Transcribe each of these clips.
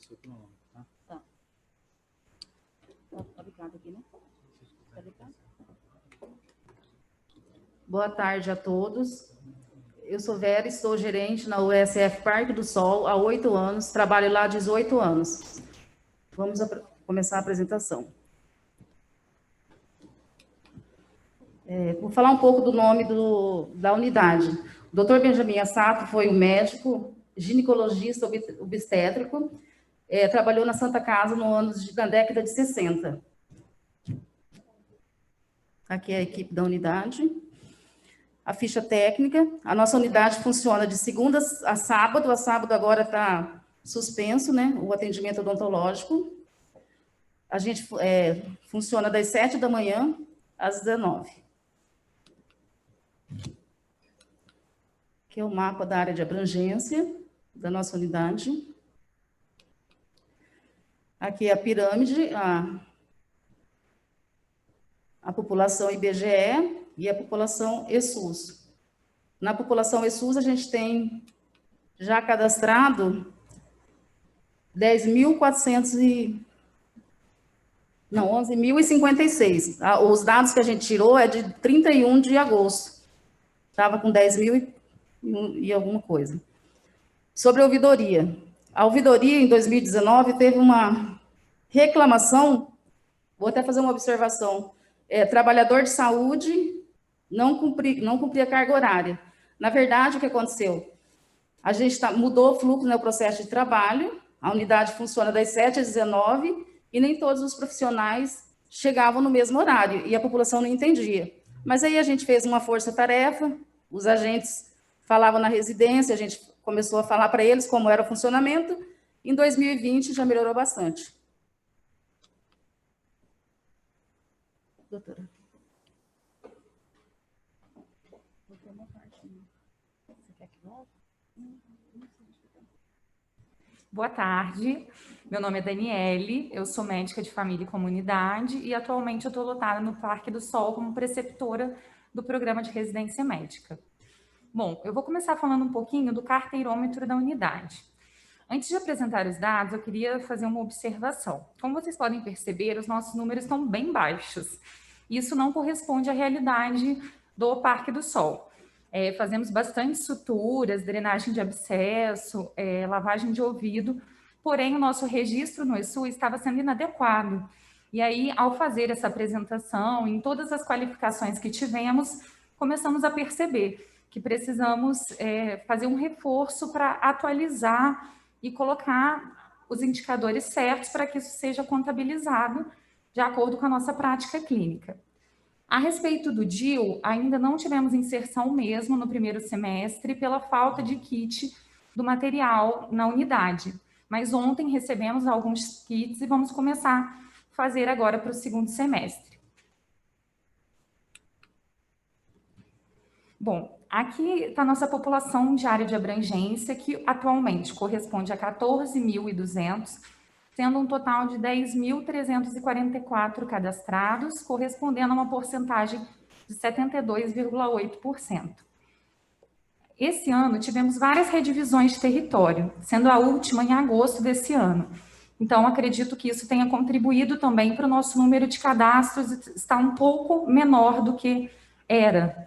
Tá. Aqui, né? Boa tarde a todos. Eu sou Vera, estou gerente na USF Parque do Sol há 8 anos, trabalho lá há 18 anos. Vamos começar a apresentação. Vou falar um pouco do nome da unidade. O Dr. Benjamin Assato foi um médico, ginecologista obstétrico, trabalhou na Santa Casa na década de 60. Aqui é a equipe da unidade. A ficha técnica, a nossa unidade funciona de segunda a sábado agora está suspenso, né, o atendimento odontológico. A gente funciona das 7 da manhã às 19. Aqui é o mapa da área de abrangência da nossa unidade. Aqui é a pirâmide, a população IBGE e a população ESUS. Na população ESUS, a gente tem já cadastrado 11.056. Os dados que a gente tirou é de 31 de agosto. Estava com 10.000 e alguma coisa. Sobre a ouvidoria. A ouvidoria, em 2019, teve uma reclamação, vou até fazer uma observação, trabalhador de saúde não cumpria carga horária. Na verdade, o que aconteceu? A gente mudou o fluxo, né, o processo de trabalho, a unidade funciona das 7 às 19 e nem todos os profissionais chegavam no mesmo horário e a população não entendia. Mas aí a gente fez uma força-tarefa, os agentes falavam na residência, a gente começou a falar para eles como era o funcionamento. Em 2020 já melhorou bastante. Doutora. Boa tarde, meu nome é Daniele, eu sou médica de família e comunidade e atualmente eu estou lotada no Parque do Sol como preceptora do programa de residência médica. Bom, eu vou começar falando um pouquinho do carteirômetro da unidade. Antes de apresentar os dados, eu queria fazer uma observação. Como vocês podem perceber, os nossos números estão bem baixos. Isso não corresponde à realidade do Parque do Sol. Fazemos bastante suturas, drenagem de abscesso, lavagem de ouvido, porém o nosso registro no ESU estava sendo inadequado. E aí, ao fazer essa apresentação, em todas as qualificações que tivemos, começamos a perceber que precisamos fazer um reforço para atualizar e colocar os indicadores certos para que isso seja contabilizado de acordo com a nossa prática clínica. A respeito do DIU, ainda não tivemos inserção mesmo no primeiro semestre pela falta de kit do material na unidade. Mas ontem recebemos alguns kits e vamos começar a fazer agora para o segundo semestre. Bom, aqui está a nossa população de área de abrangência, que atualmente corresponde a 14.200, sendo um total de 10.344 cadastrados, correspondendo a uma porcentagem de 72,8%. Esse ano, tivemos várias redivisões de território, sendo a última em agosto desse ano. Então, acredito que isso tenha contribuído também para o nosso número de cadastros estar um pouco menor do que era.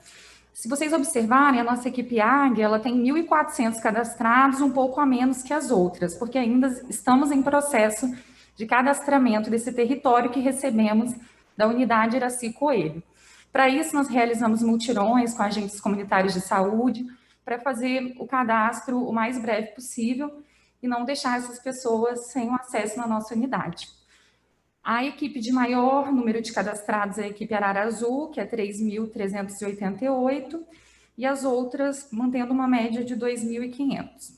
Se vocês observarem, a nossa equipe Águia, ela tem 1.400 cadastrados, um pouco a menos que as outras, porque ainda estamos em processo de cadastramento desse território que recebemos da unidade Iraci Coelho. Para isso, nós realizamos mutirões com agentes comunitários de saúde, para fazer o cadastro o mais breve possível e não deixar essas pessoas sem o acesso na nossa unidade. A equipe de maior número de cadastrados é a equipe Arara Azul, que é 3.388, e as outras mantendo uma média de 2.500.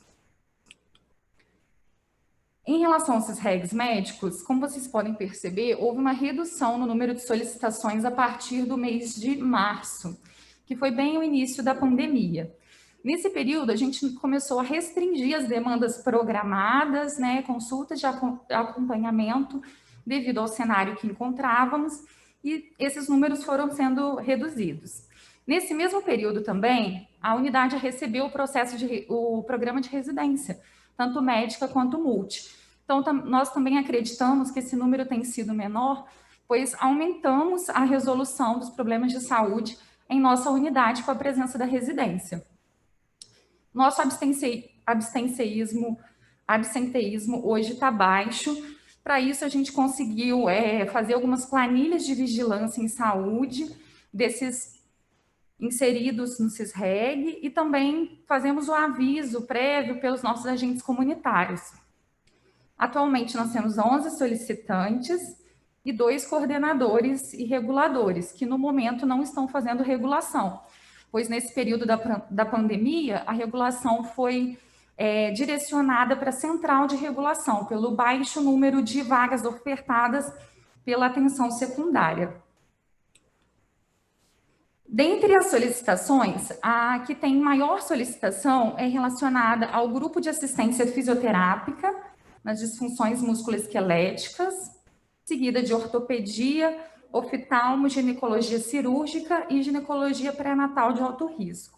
Em relação aos regs médicos, como vocês podem perceber, houve uma redução no número de solicitações a partir do mês de março, que foi bem o início da pandemia. Nesse período, a gente começou a restringir as demandas programadas, né, consultas de acompanhamento, devido ao cenário que encontrávamos, e esses números foram sendo reduzidos. Nesse mesmo período também, a unidade recebeu o programa de residência, tanto médica quanto multi. Então, nós também acreditamos que esse número tem sido menor, pois aumentamos a resolução dos problemas de saúde em nossa unidade com a presença da residência. Nosso absenteísmo hoje está baixo. Para isso, a gente conseguiu fazer algumas planilhas de vigilância em saúde desses inseridos no CISREG e também fazemos o aviso prévio pelos nossos agentes comunitários. Atualmente, nós temos 11 solicitantes e 2 coordenadores e reguladores, que no momento não estão fazendo regulação, pois nesse período da pandemia, a regulação foi direcionada para a central de regulação, pelo baixo número de vagas ofertadas pela atenção secundária. Dentre as solicitações, a que tem maior solicitação é relacionada ao grupo de assistência fisioterápica nas disfunções musculoesqueléticas, seguida de ortopedia, oftalmo, ginecologia cirúrgica e ginecologia pré-natal de alto risco.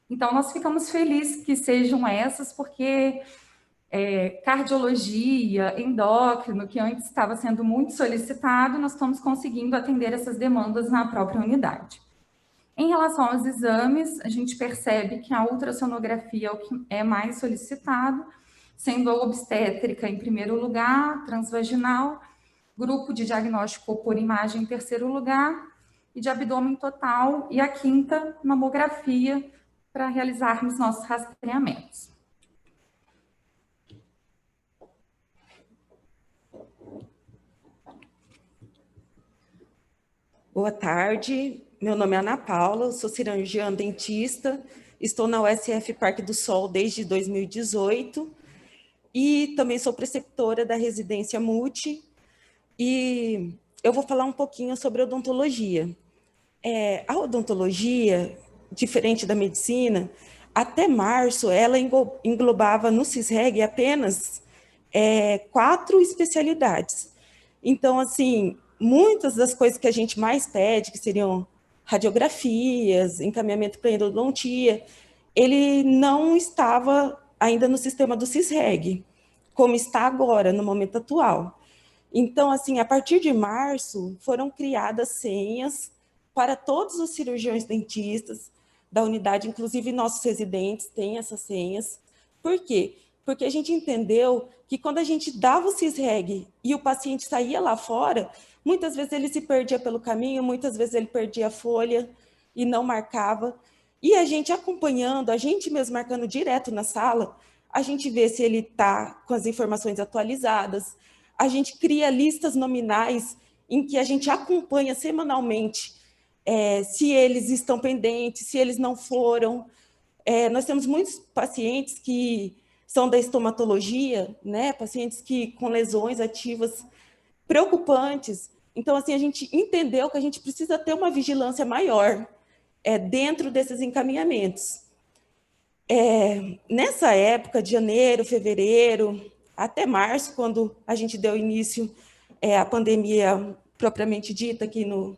Então, nós ficamos felizes que sejam essas, porque cardiologia, endócrino, que antes estava sendo muito solicitado, nós estamos conseguindo atender essas demandas na própria unidade. Em relação aos exames, a gente percebe que a ultrassonografia é o que é mais solicitado, sendo a obstétrica em primeiro lugar, transvaginal, grupo de diagnóstico por imagem em terceiro lugar, e de abdômen total, e a quinta, mamografia, para realizarmos nossos rastreamentos. Boa tarde, meu nome é Ana Paula, sou cirurgiã dentista, estou na USF Parque do Sol desde 2018 e também sou preceptora da residência Multi, e eu vou falar um pouquinho sobre odontologia. A odontologia, diferente da medicina, até março ela englobava no CISREG apenas 4 especialidades. Então, assim, muitas das coisas que a gente mais pede, que seriam radiografias, encaminhamento para endodontia, ele não estava ainda no sistema do CISREG, como está agora, no momento atual. Então, assim, a partir de março, foram criadas senhas para todos os cirurgiões dentistas da unidade, inclusive nossos residentes têm essas senhas. Por quê? Porque a gente entendeu que quando a gente dava o CISREG e o paciente saía lá fora, muitas vezes ele se perdia pelo caminho, muitas vezes ele perdia a folha e não marcava. E a gente acompanhando, a gente mesmo marcando direto na sala, a gente vê se ele está com as informações atualizadas, a gente cria listas nominais em que a gente acompanha semanalmente se eles estão pendentes, se eles não foram. Nós temos muitos pacientes que são da estomatologia, né? Pacientes que com lesões ativas preocupantes. Então, assim, a gente entendeu que a gente precisa ter uma vigilância maior dentro desses encaminhamentos. Nessa época, de janeiro, fevereiro, até março, quando a gente deu início à pandemia propriamente dita aqui no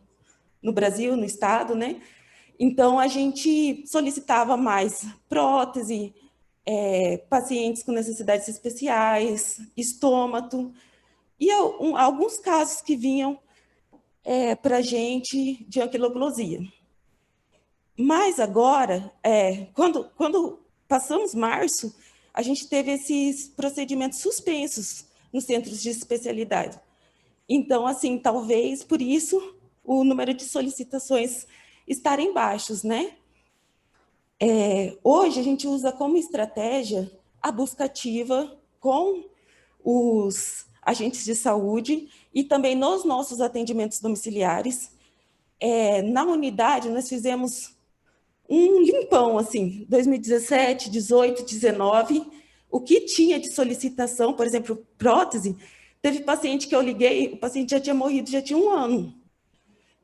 Brasil, no estado, né? Então, a gente solicitava mais prótese, pacientes com necessidades especiais, estômago, e alguns casos que vinham para a gente de anquiloglosia. Mas agora, quando passamos março, a gente teve esses procedimentos suspensos nos centros de especialidade. Então, assim, talvez por isso o número de solicitações estarem baixos, né? Hoje a gente usa como estratégia a busca ativa com os agentes de saúde e também nos nossos atendimentos domiciliares. Na unidade, nós fizemos um limpão, assim, 2017, 18, 19, o que tinha de solicitação, por exemplo, prótese, teve paciente que eu liguei, o paciente já tinha morrido, já tinha 1 ano.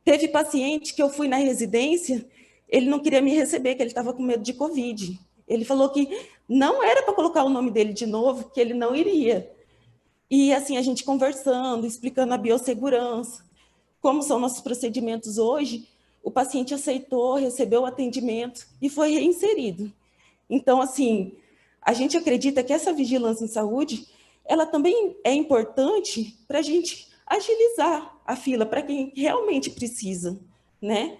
Teve paciente que eu fui na residência, ele não queria me receber, que ele estava com medo de Covid. Ele falou que não era para colocar o nome dele de novo, que ele não iria. E assim, a gente conversando, explicando a biossegurança, como são nossos procedimentos hoje, o paciente aceitou, recebeu o atendimento e foi reinserido. Então, assim, a gente acredita que essa vigilância em saúde, ela também é importante para a gente agilizar a fila para quem realmente precisa, né?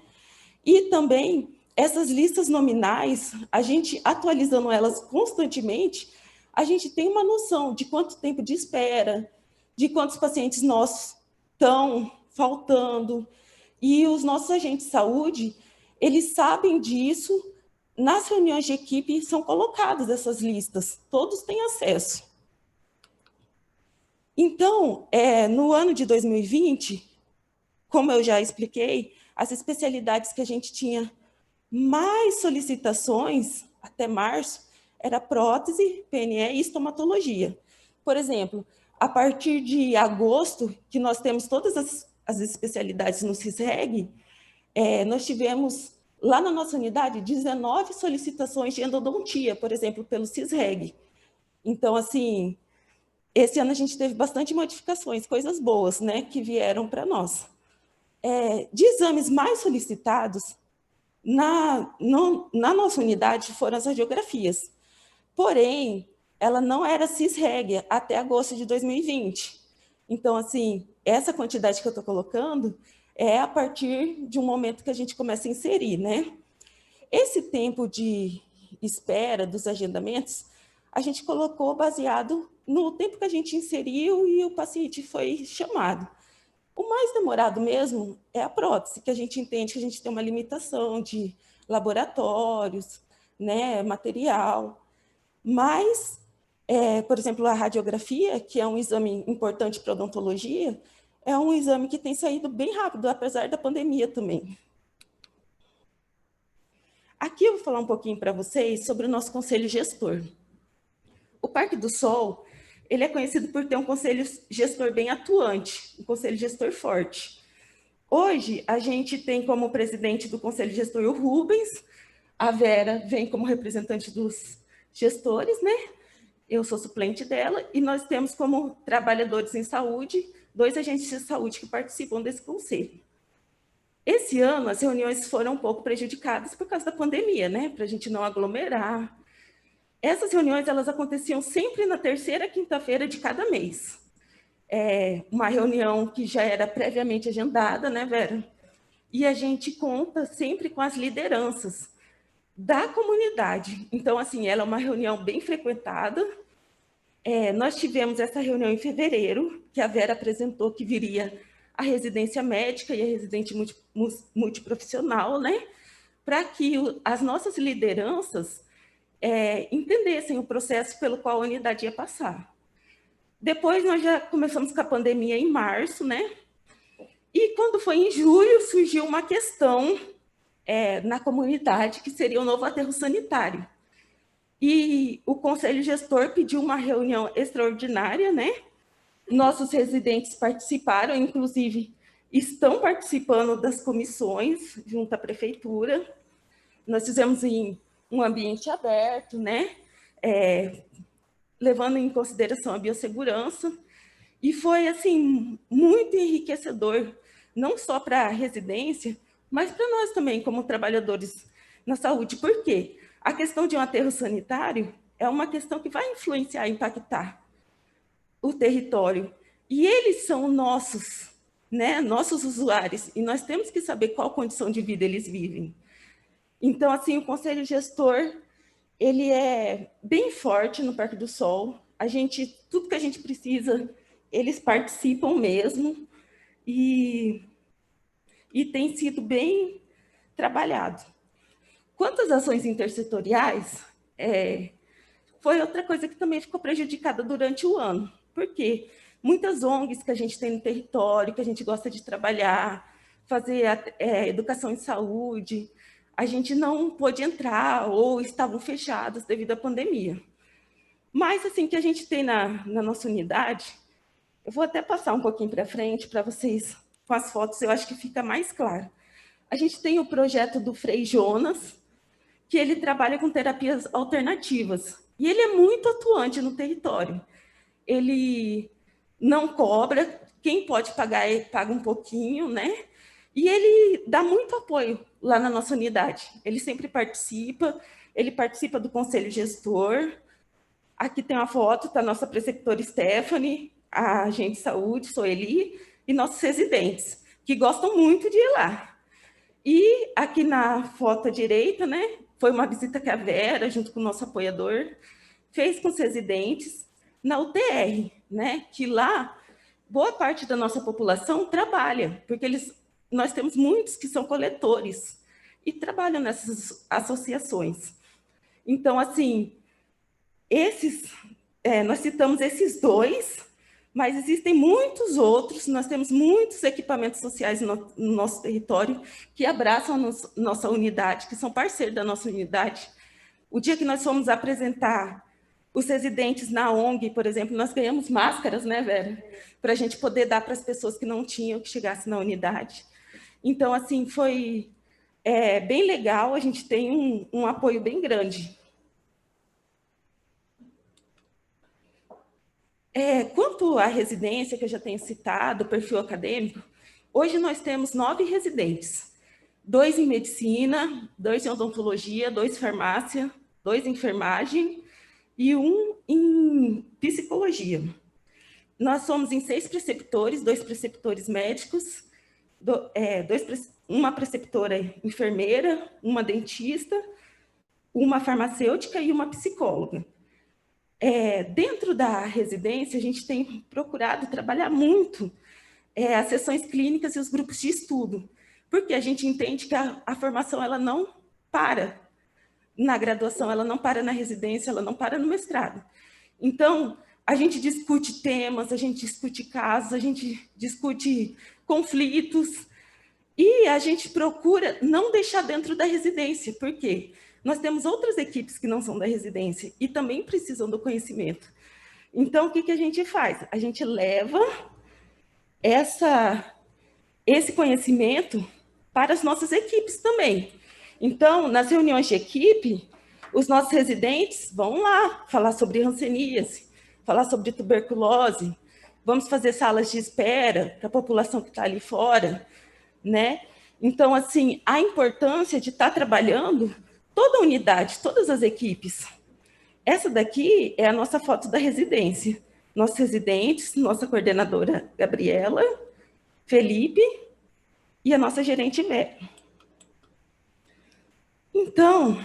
E também essas listas nominais, a gente atualizando elas constantemente, a gente tem uma noção de quanto tempo de espera, de quantos pacientes nossos estão faltando, e os nossos agentes de saúde, eles sabem disso, nas reuniões de equipe são colocadas essas listas, todos têm acesso. Então, no ano de 2020, como eu já expliquei, as especialidades que a gente tinha mais solicitações, até março, era prótese, PNE e estomatologia. Por exemplo, a partir de agosto, que nós temos todas as especialidades no CISREG, nós tivemos, lá na nossa unidade, 19 solicitações de endodontia, por exemplo, pelo CISREG. Então, assim, esse ano a gente teve bastante modificações, coisas boas, né, que vieram para nós. De exames mais solicitados, na nossa unidade foram as radiografias. Porém, ela não era CISREG até agosto de 2020. Então, assim, essa quantidade que eu estou colocando é a partir de um momento que a gente começa a inserir, né? Esse tempo de espera dos agendamentos, a gente colocou baseado no tempo que a gente inseriu e o paciente foi chamado. O mais demorado mesmo é a prótese, que a gente entende que a gente tem uma limitação de laboratórios, né, material. Mas, por exemplo, a radiografia, que é um exame importante para a odontologia, é um exame que tem saído bem rápido, apesar da pandemia também. Aqui eu vou falar um pouquinho para vocês sobre o nosso conselho gestor. O Parque do Sol, ele é conhecido por ter um conselho gestor bem atuante, um conselho gestor forte. Hoje, a gente tem como presidente do conselho gestor o Rubens, a Vera vem como representante dos gestores, né? Eu sou suplente dela, e nós temos como trabalhadores em saúde 2 agentes de saúde que participam desse conselho. Esse ano, as reuniões foram um pouco prejudicadas por causa da pandemia, né? Para a gente não aglomerar. Essas reuniões, elas aconteciam sempre na terceira quinta-feira de cada mês. Uma reunião que já era previamente agendada, né, Vera? E a gente conta sempre com as lideranças da comunidade. Então, assim, ela é uma reunião bem frequentada. Nós tivemos essa reunião em fevereiro, que a Vera apresentou que viria a residência médica e a residente multiprofissional, né? Para que as nossas lideranças entendessem o processo pelo qual a unidade ia passar. Depois, nós já começamos com a pandemia em março, né? E quando foi em julho, surgiu uma questão na comunidade, que seria o novo aterro sanitário. E o conselho gestor pediu uma reunião extraordinária, né? Nossos residentes participaram, inclusive estão participando das comissões junto à prefeitura. Nós fizemos em um ambiente aberto, né? Levando em consideração a biossegurança, e foi, assim, muito enriquecedor, não só para a residência, mas para nós também, como trabalhadores na saúde. Por quê? A questão de um aterro sanitário é uma questão que vai influenciar, impactar o território. E eles são nossos, né, nossos usuários, e nós temos que saber qual condição de vida eles vivem. Então, assim, o conselho gestor, ele é bem forte no Parque do Sol. Tudo que a gente precisa, eles participam mesmo, e tem sido bem trabalhado. Quanto às ações intersetoriais, foi outra coisa que também ficou prejudicada durante o ano. Por quê? Muitas ONGs que a gente tem no território, que a gente gosta de trabalhar, fazer educação em saúde, a gente não pôde entrar ou estavam fechadas devido à pandemia. Mas, assim, que a gente tem na nossa unidade, eu vou até passar um pouquinho para frente para vocês, com as fotos, eu acho que fica mais claro. A gente tem o projeto do Frei Jonas, que ele trabalha com terapias alternativas. E ele é muito atuante no território. Ele não cobra, quem pode pagar, paga um pouquinho, né? E ele dá muito apoio lá na nossa unidade. Ele sempre participa, ele participa do conselho gestor. aqui tem uma foto da nossa preceptora Stephanie, a agente de saúde, Soeli, e nossos residentes, que gostam muito de ir lá. E aqui na foto à direita, né, foi uma visita que a Vera, junto com o nosso apoiador, fez com os residentes na UTR, né, que lá boa parte da nossa população trabalha, porque nós temos muitos que são coletores e trabalham nessas associações. Então, assim, nós citamos esses dois, mas existem muitos outros, nós temos muitos equipamentos sociais no nosso território que abraçam a nossa unidade, que são parceiros da nossa unidade. O dia que nós fomos apresentar os residentes na ONG, por exemplo, nós ganhamos máscaras, né, Vera? Para a gente poder dar para as pessoas que não tinham, que chegassem na unidade. Então, assim, foi bem legal, a gente tem um apoio bem grande. Quanto à residência, que eu já tenho citado, o perfil acadêmico, hoje nós temos 9 residentes, 2 em medicina, 2 em odontologia, 2 em farmácia, 2 em enfermagem e 1 em psicologia. Nós somos em 6 preceptores, 2 preceptores médicos, uma preceptora enfermeira, uma dentista, uma farmacêutica e uma psicóloga. Dentro da residência, a gente tem procurado trabalhar muito as sessões clínicas e os grupos de estudo, porque a gente entende que a formação ela não para na graduação, ela não para na residência, ela não para no mestrado. Então, a gente discute temas, a gente discute casos, a gente discute conflitos, e a gente procura não deixar dentro da residência, por quê? Nós temos outras equipes que não são da residência e também precisam do conhecimento. Então, o que a gente faz? A gente leva esse conhecimento para as nossas equipes também. Então, nas reuniões de equipe, os nossos residentes vão lá falar sobre hanseníase, falar sobre tuberculose, vamos fazer salas de espera para a população que está ali fora, né? Então, assim, a importância de estar trabalhando toda a unidade, todas as equipes. Essa daqui é a nossa foto da residência. Nossos residentes, nossa coordenadora Gabriela, Felipe e a nossa gerente Vera. Então,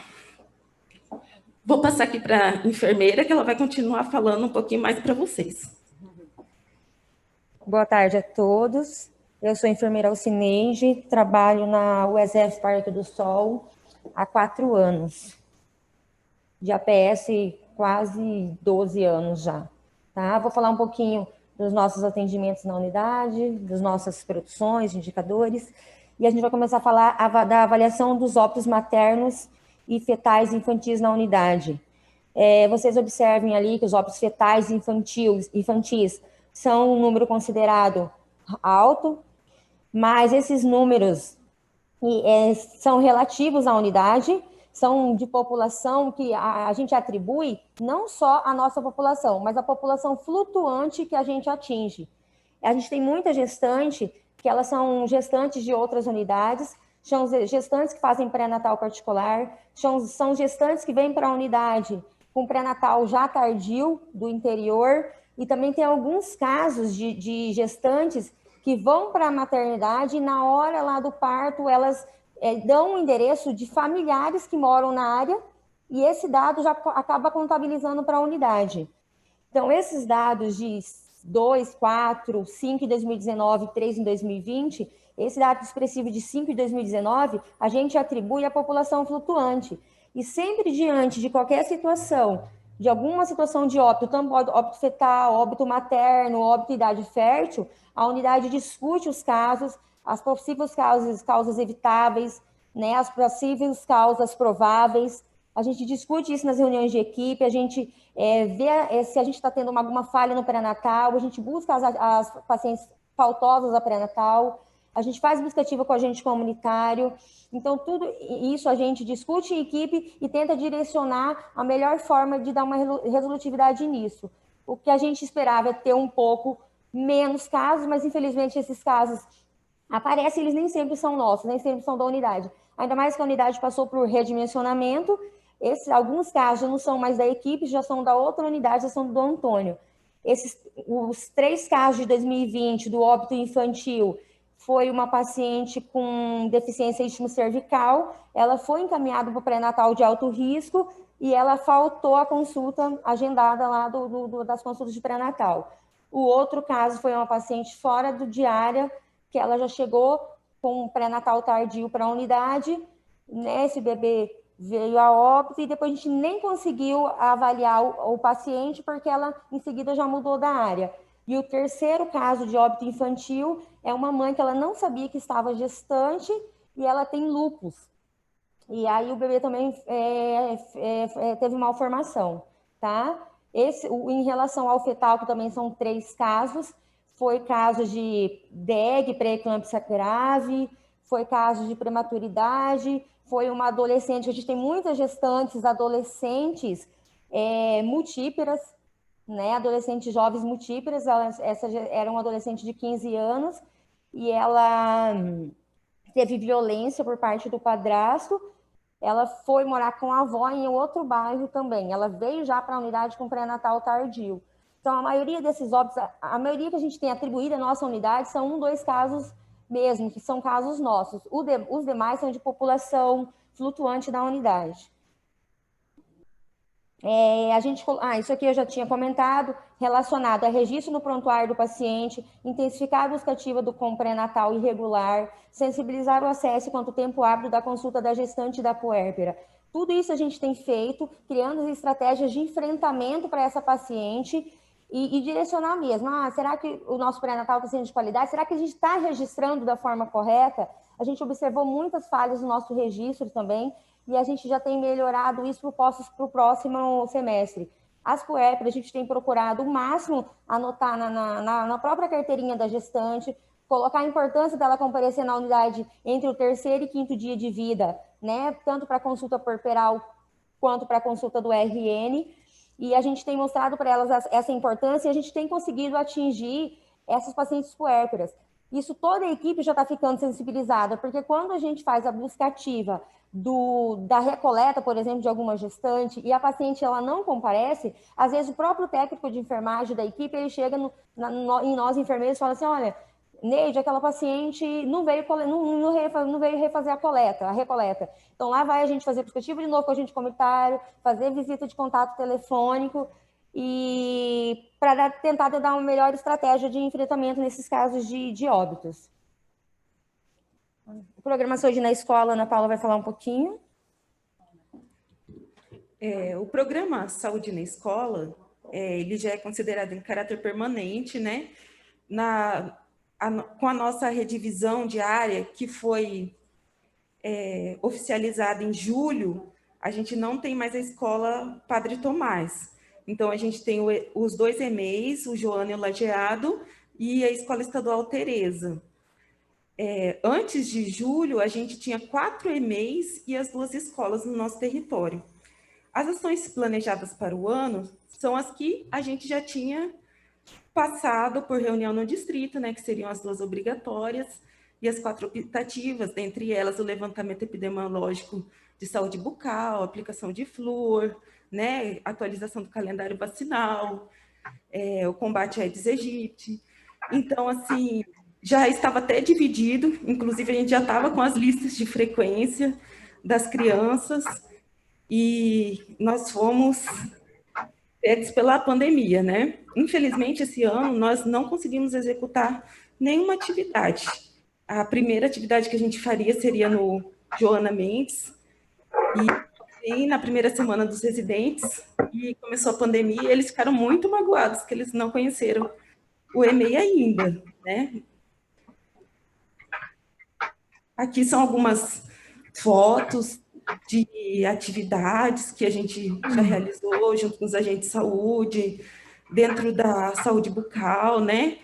vou passar aqui para a enfermeira, que ela vai continuar falando um pouquinho mais para vocês. Boa tarde a todos. Eu sou a enfermeira Alcineide, trabalho na USF Parque do Sol há 4 anos. De APS, quase 12 anos já. Tá? Vou falar um pouquinho dos nossos atendimentos na unidade, das nossas produções, indicadores, e a gente vai começar a falar da avaliação dos óbitos maternos e fetais infantis na unidade. Vocês observem ali que os óbitos fetais infantis são um número considerado alto, mas esses números são relativos à unidade, são de população que a gente atribui não só à nossa população, mas à população flutuante que a gente atinge. A gente tem muita gestante, que elas são gestantes de outras unidades, são gestantes que fazem pré-natal particular, são gestantes que vêm para a unidade com pré-natal já tardio, do interior, e também tem alguns casos de gestantes que vão para a maternidade e na hora lá do parto elas dão um endereço de familiares que moram na área e esse dado já acaba contabilizando para a unidade. Então, esses dados de 2, 4, 5 em 2019, 3 em 2020, esse dado expressivo de 5 em 2019, a gente atribui à população flutuante. E sempre diante de qualquer situação, de alguma situação de óbito, tanto óbito fetal, óbito materno, óbito idade fértil, a unidade discute os casos, as possíveis causas evitáveis, né, as possíveis causas prováveis. A gente discute isso nas reuniões de equipe, a gente vê se a gente está tendo alguma falha no pré-natal, a gente busca as pacientes faltosas a pré-natal, a gente faz busca ativa com o agente comunitário. Então, tudo isso a gente discute em equipe e tenta direcionar a melhor forma de dar uma resolutividade nisso. O que a gente esperava é ter um pouco menos casos, mas infelizmente esses casos aparecem, eles nem sempre são nossos, nem sempre são da unidade. Ainda mais que a unidade passou por redimensionamento, Alguns casos já não são mais da equipe, já são da outra unidade, já são do Antônio. Os 3 casos de 2020 do óbito infantil foi uma paciente com deficiência istmo-cervical, ela foi encaminhada para o pré-natal de alto risco e ela faltou a consulta agendada lá das consultas de pré-natal. O outro caso foi uma paciente fora do diária, que ela já chegou com um pré-natal tardio para a unidade, né? Esse bebê veio a óbito e depois a gente nem conseguiu avaliar o paciente, porque ela em seguida já mudou da área. E o terceiro caso de óbito infantil é uma mãe que ela não sabia que estava gestante e ela tem lúpus. E aí o bebê também teve malformação, tá? Em relação ao fetal, que também são 3 casos, foi caso de DEG, pré-eclâmpsia grave, foi caso de prematuridade, foi uma adolescente, a gente tem muitas gestantes adolescentes multíperas, né? Adolescentes jovens multíperas, essa era uma adolescente de 15 anos, e ela teve violência por parte do padrasto. Ela foi morar com a avó em outro bairro também. Ela veio já para a unidade com pré-natal tardio. Então, a maioria desses óbitos, a maioria que a gente tem atribuído à nossa unidade são 1, 2 casos mesmo, que são casos nossos. Os demais são de população flutuante da unidade. Isso aqui eu já tinha comentado, relacionado a registro no prontuário do paciente, intensificar a busca ativa com pré-natal irregular, sensibilizar o acesso quanto ao tempo hábil da consulta da gestante e da puérpera. Tudo isso a gente tem feito, criando as estratégias de enfrentamento para essa paciente e direcionar mesmo. Será que o nosso pré-natal está sendo de qualidade? Será que a gente está registrando da forma correta? A gente observou muitas falhas no nosso registro também, e a gente já tem melhorado isso para o próximo semestre. As puérperas, a gente tem procurado o máximo anotar na própria carteirinha da gestante, colocar a importância dela comparecer na unidade entre o 3º e 5º dia de vida, né? Tanto para a consulta puerperal quanto para a consulta do RN, e a gente tem mostrado para elas essa importância e a gente tem conseguido atingir essas pacientes puérperas. Isso toda a equipe já está ficando sensibilizada, porque quando a gente faz a busca ativa da recoleta, por exemplo, de alguma gestante, e a paciente ela não comparece, às vezes o próprio técnico de enfermagem da equipe, ele chega em nós enfermeiros e fala assim, olha, Neide, aquela paciente não veio refazer a recoleta. Então lá vai a gente fazer busca ativa de novo com a gente comunitário, fazer visita de contato telefônico, e para tentar dar uma melhor estratégia de enfrentamento nesses casos de óbitos. O programa Saúde na Escola, Ana Paula vai falar um pouquinho. O programa Saúde na Escola, ele já é considerado em caráter permanente, né? Com a nossa redivisão diária, que foi oficializada em julho, a gente não tem mais a escola Padre Tomás. Então, a gente tem os 2 EMEIs, o Joana e o Lajeado, e a Escola Estadual Tereza. Antes de julho, a gente tinha 4 EMEIs e as 2 escolas no nosso território. As ações planejadas para o ano são as que a gente já tinha passado por reunião no distrito, né, que seriam as 2 obrigatórias, e as 4 optativas, dentre elas o levantamento epidemiológico de saúde bucal, aplicação de flúor, né, atualização do calendário vacinal, o combate à Aedes aegypti. Então, assim, já estava até dividido, inclusive a gente já estava com as listas de frequência das crianças, e nós fomos pegos pela pandemia, né? Infelizmente, esse ano, nós não conseguimos executar nenhuma atividade. A primeira atividade que a gente faria seria no Joana Mendes, e na primeira semana dos residentes, e começou a pandemia, e eles ficaram muito magoados, que eles não conheceram o EMEI ainda, né? Aqui são algumas fotos de atividades que a gente já realizou junto com os agentes de saúde, dentro da saúde bucal, né?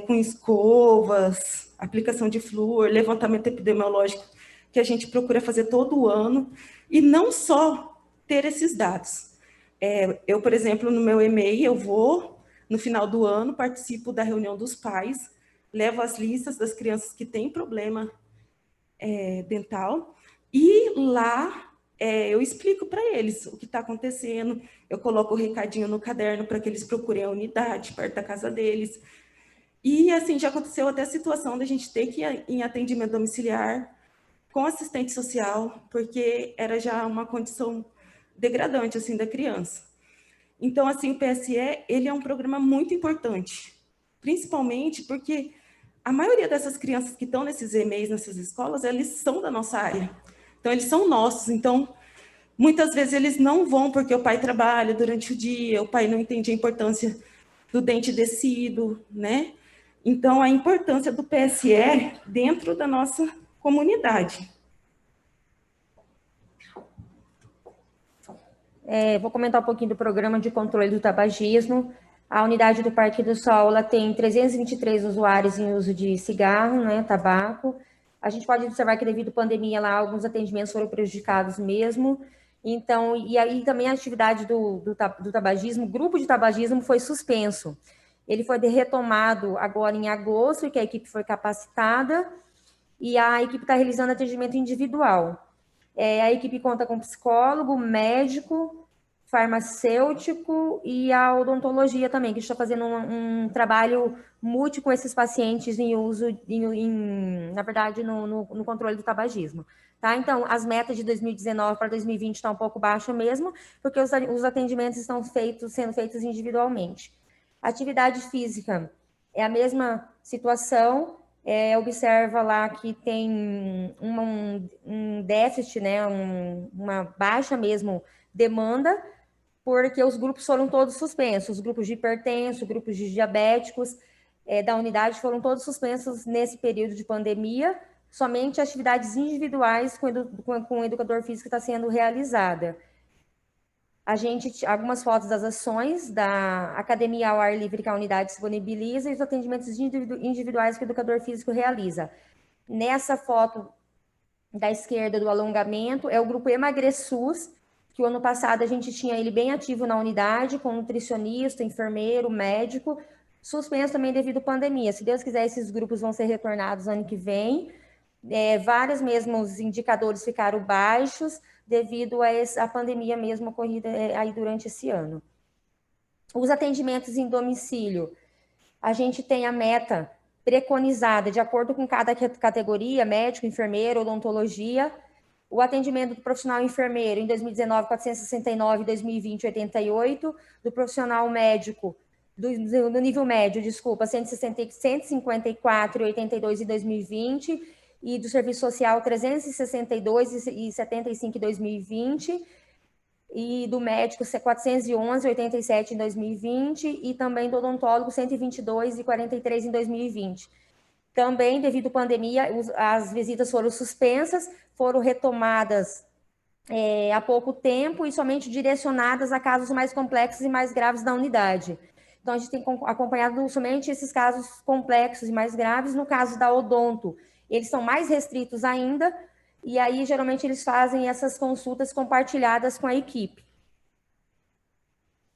Com escovas, aplicação de flúor, levantamento epidemiológico, que a gente procura fazer todo ano, e não só ter esses dados. Eu, por exemplo, no meu e-mail, eu vou, no final do ano, participo da reunião dos pais, levo as listas das crianças que têm problema dental, e lá eu explico para eles o que está acontecendo, eu coloco o recadinho no caderno para que eles procurem a unidade perto da casa deles. E, assim, já aconteceu até a situação da gente ter que ir em atendimento domiciliar com assistente social, porque era já uma condição degradante, assim, da criança. Então, assim, o PSE, ele é um programa muito importante, principalmente porque a maioria dessas crianças que estão nesses EMEIs, nessas escolas, eles são da nossa área. Então, eles são nossos. Então, muitas vezes eles não vão porque o pai trabalha durante o dia, o pai não entende a importância do dente descido, né? Então, a importância do PSE dentro da nossa comunidade. Vou comentar um pouquinho do programa de controle do tabagismo. A unidade do Parque do Sol, ela tem 323 usuários em uso de cigarro, né, tabaco. A gente pode observar que devido à pandemia lá, alguns atendimentos foram prejudicados mesmo. Então, e aí também a atividade do tabagismo, o grupo de tabagismo foi suspenso. Ele foi retomado agora em agosto, que a equipe foi capacitada, e a equipe está realizando atendimento individual. A equipe conta com psicólogo, médico, farmacêutico e a odontologia também, que está fazendo um trabalho múltiplo com esses pacientes em uso, na verdade, no controle do tabagismo. Tá? Então, as metas de 2019 para 2020 estão um pouco baixas mesmo, porque os atendimentos estão sendo feitos individualmente. Atividade física é a mesma situação, observa lá que tem um déficit, né, uma baixa mesmo demanda, porque os grupos foram todos suspensos, os grupos de hipertensos, grupos de diabéticos da unidade foram todos suspensos nesse período de pandemia, somente atividades individuais com o educador físico está sendo realizada. Algumas fotos das ações da academia ao ar livre que a unidade disponibiliza e os atendimentos individuais que o educador físico realiza. Nessa foto da esquerda do alongamento é o grupo EmagreSUS, que o ano passado a gente tinha ele bem ativo na unidade, com nutricionista, enfermeiro, médico, suspenso também devido à pandemia. Se Deus quiser, esses grupos vão ser retornados ano que vem. Vários mesmos indicadores ficaram baixos devido a pandemia mesmo ocorrida aí durante esse ano. Os atendimentos em domicílio, a gente tem a meta preconizada de acordo com cada categoria, médico, enfermeiro, odontologia. O atendimento do profissional enfermeiro em 2019, 469, 2020, 88, do profissional médico, do nível médio, 154 e 82 em 2020, e do serviço social 362 e 75 em 2020, e do médico 411 e 87 em 2020, e também do odontólogo 122 e 43 em 2020. Também, devido à pandemia, as visitas foram suspensas, foram retomadas há pouco tempo e somente direcionadas a casos mais complexos e mais graves da unidade. Então, a gente tem acompanhado somente esses casos complexos e mais graves. No caso da odonto, eles são mais restritos ainda, e aí, geralmente, eles fazem essas consultas compartilhadas com a equipe.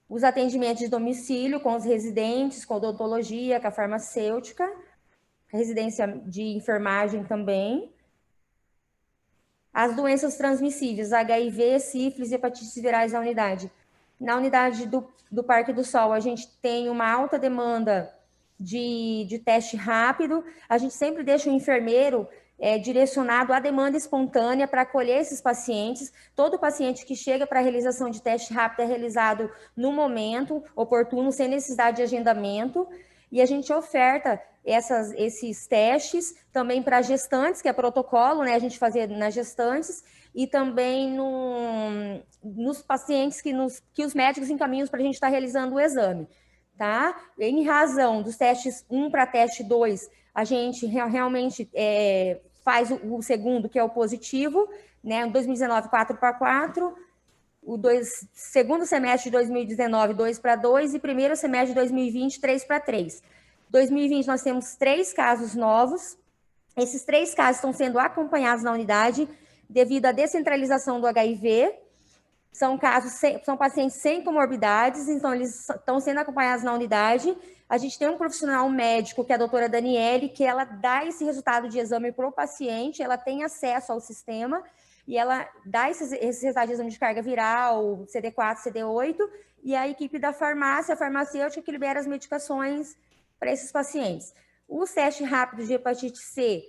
Os atendimentos de domicílio com os residentes, com odontologia, com a farmacêutica, residência de enfermagem também. As doenças transmissíveis, HIV, sífilis e hepatites virais na unidade. Na unidade do Parque do Sol, a gente tem uma alta demanda de teste rápido. A gente sempre deixa o enfermeiro direcionado à demanda espontânea para acolher esses pacientes. Todo paciente que chega para a realização de teste rápido é realizado no momento oportuno, sem necessidade de agendamento. E a gente oferta esses testes também para gestantes, que é protocolo, né? A gente fazia nas gestantes, e também nos pacientes que os médicos encaminham para a gente estar realizando o exame, tá? Em razão dos testes 1 para teste 2, a gente realmente faz o segundo, que é o positivo, né? Em 2019, 4 para 4, segundo semestre de 2019, 2 para 2, e primeiro semestre de 2020, 3 para 3. 2020, nós temos 3 casos novos. Esses 3 casos estão sendo acompanhados na unidade devido à descentralização do HIV. São pacientes sem comorbidades, então eles estão sendo acompanhados na unidade. A gente tem um profissional médico, que é a doutora Daniele, que ela dá esse resultado de exame para o paciente, ela tem acesso ao sistema, e ela dá esses resultados de exame de carga viral, CD4, CD8, e a equipe da farmácia, a farmacêutica, que libera as medicações para esses pacientes. Os testes rápidos de hepatite C,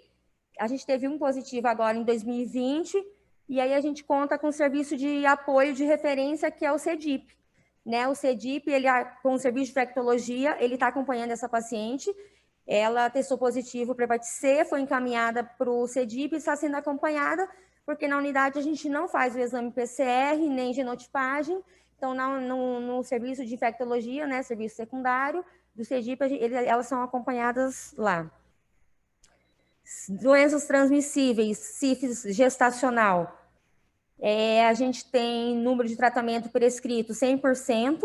a gente teve um positivo agora em 2020, e aí a gente conta com o serviço de apoio de referência, que é o CEDIP. Né? O CEDIP, ele, com o serviço de infectologia, ele está acompanhando essa paciente, ela testou positivo para hepatite C, foi encaminhada para o CEDIP e está sendo acompanhada, porque na unidade a gente não faz o exame PCR, nem genotipagem, então no serviço de infectologia, né, serviço secundário do CEDIP, elas são acompanhadas lá. Doenças transmissíveis, sífilis gestacional, a gente tem número de tratamento prescrito 100%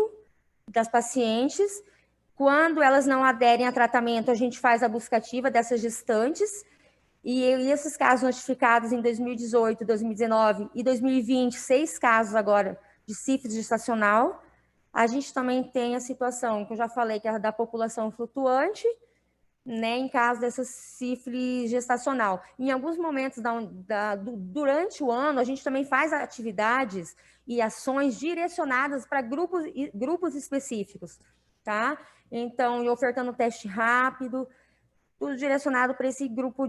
das pacientes. Quando elas não aderem a tratamento, a gente faz a busca ativa dessas gestantes. E esses casos notificados em 2018, 2019 e 2020, 6 casos agora de sífilis gestacional. A gente também tem a situação que eu já falei, que é da população flutuante, né, em caso dessa sífilis gestacional. Em alguns momentos durante o ano, a gente também faz atividades e ações direcionadas para grupos específicos, tá? Então, ofertando teste rápido, tudo direcionado para esse grupo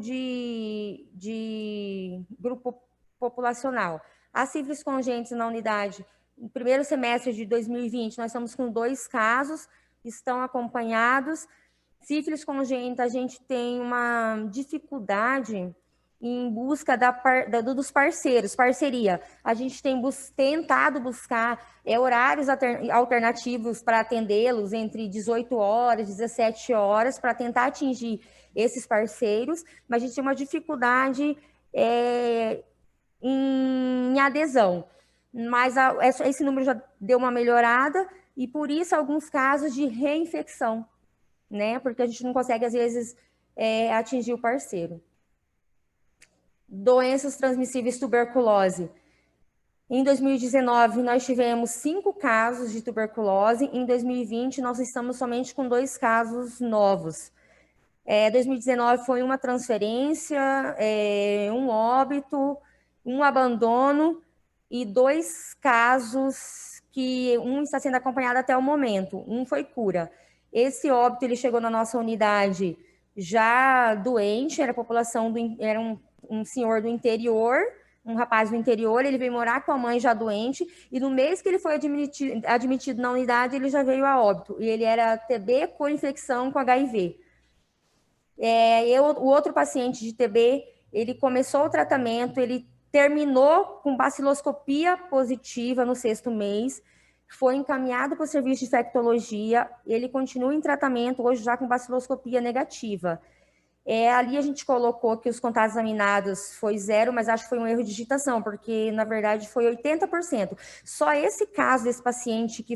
grupo populacional. A sífilis congênita na unidade, no primeiro semestre de 2020, nós estamos com 2 casos, estão acompanhados. Sífilis congênita, a gente tem uma dificuldade em busca dos parceiros, parceria. A gente tem tentado buscar horários alternativos para atendê-los entre 18 horas, 17 horas, para tentar atingir esses parceiros, mas a gente tem uma dificuldade em adesão. Mas esse número já deu uma melhorada, e por isso alguns casos de reinfecção, né? Porque a gente não consegue, às vezes, atingir o parceiro. Doenças transmissíveis, tuberculose. Em 2019, nós tivemos 5 casos de tuberculose. Em 2020, nós estamos somente com 2 casos novos. 2019 foi uma transferência, um óbito, um abandono e 2 casos que um está sendo acompanhado até o momento. Um foi cura. Esse óbito, ele chegou na nossa unidade já doente, era um senhor do interior, um rapaz do interior, ele veio morar com a mãe já doente, e no mês que ele foi admitido na unidade, ele já veio a óbito, e ele era TB com infecção com HIV. O outro paciente de TB, ele começou o tratamento, ele terminou com baciloscopia positiva no 6º mês, foi encaminhado para o serviço de infectologia, ele continua em tratamento, hoje já com baciloscopia negativa. Ali a gente colocou que os contatos examinados foi 0, mas acho que foi um erro de digitação, porque na verdade foi 80%. Só esse caso desse paciente que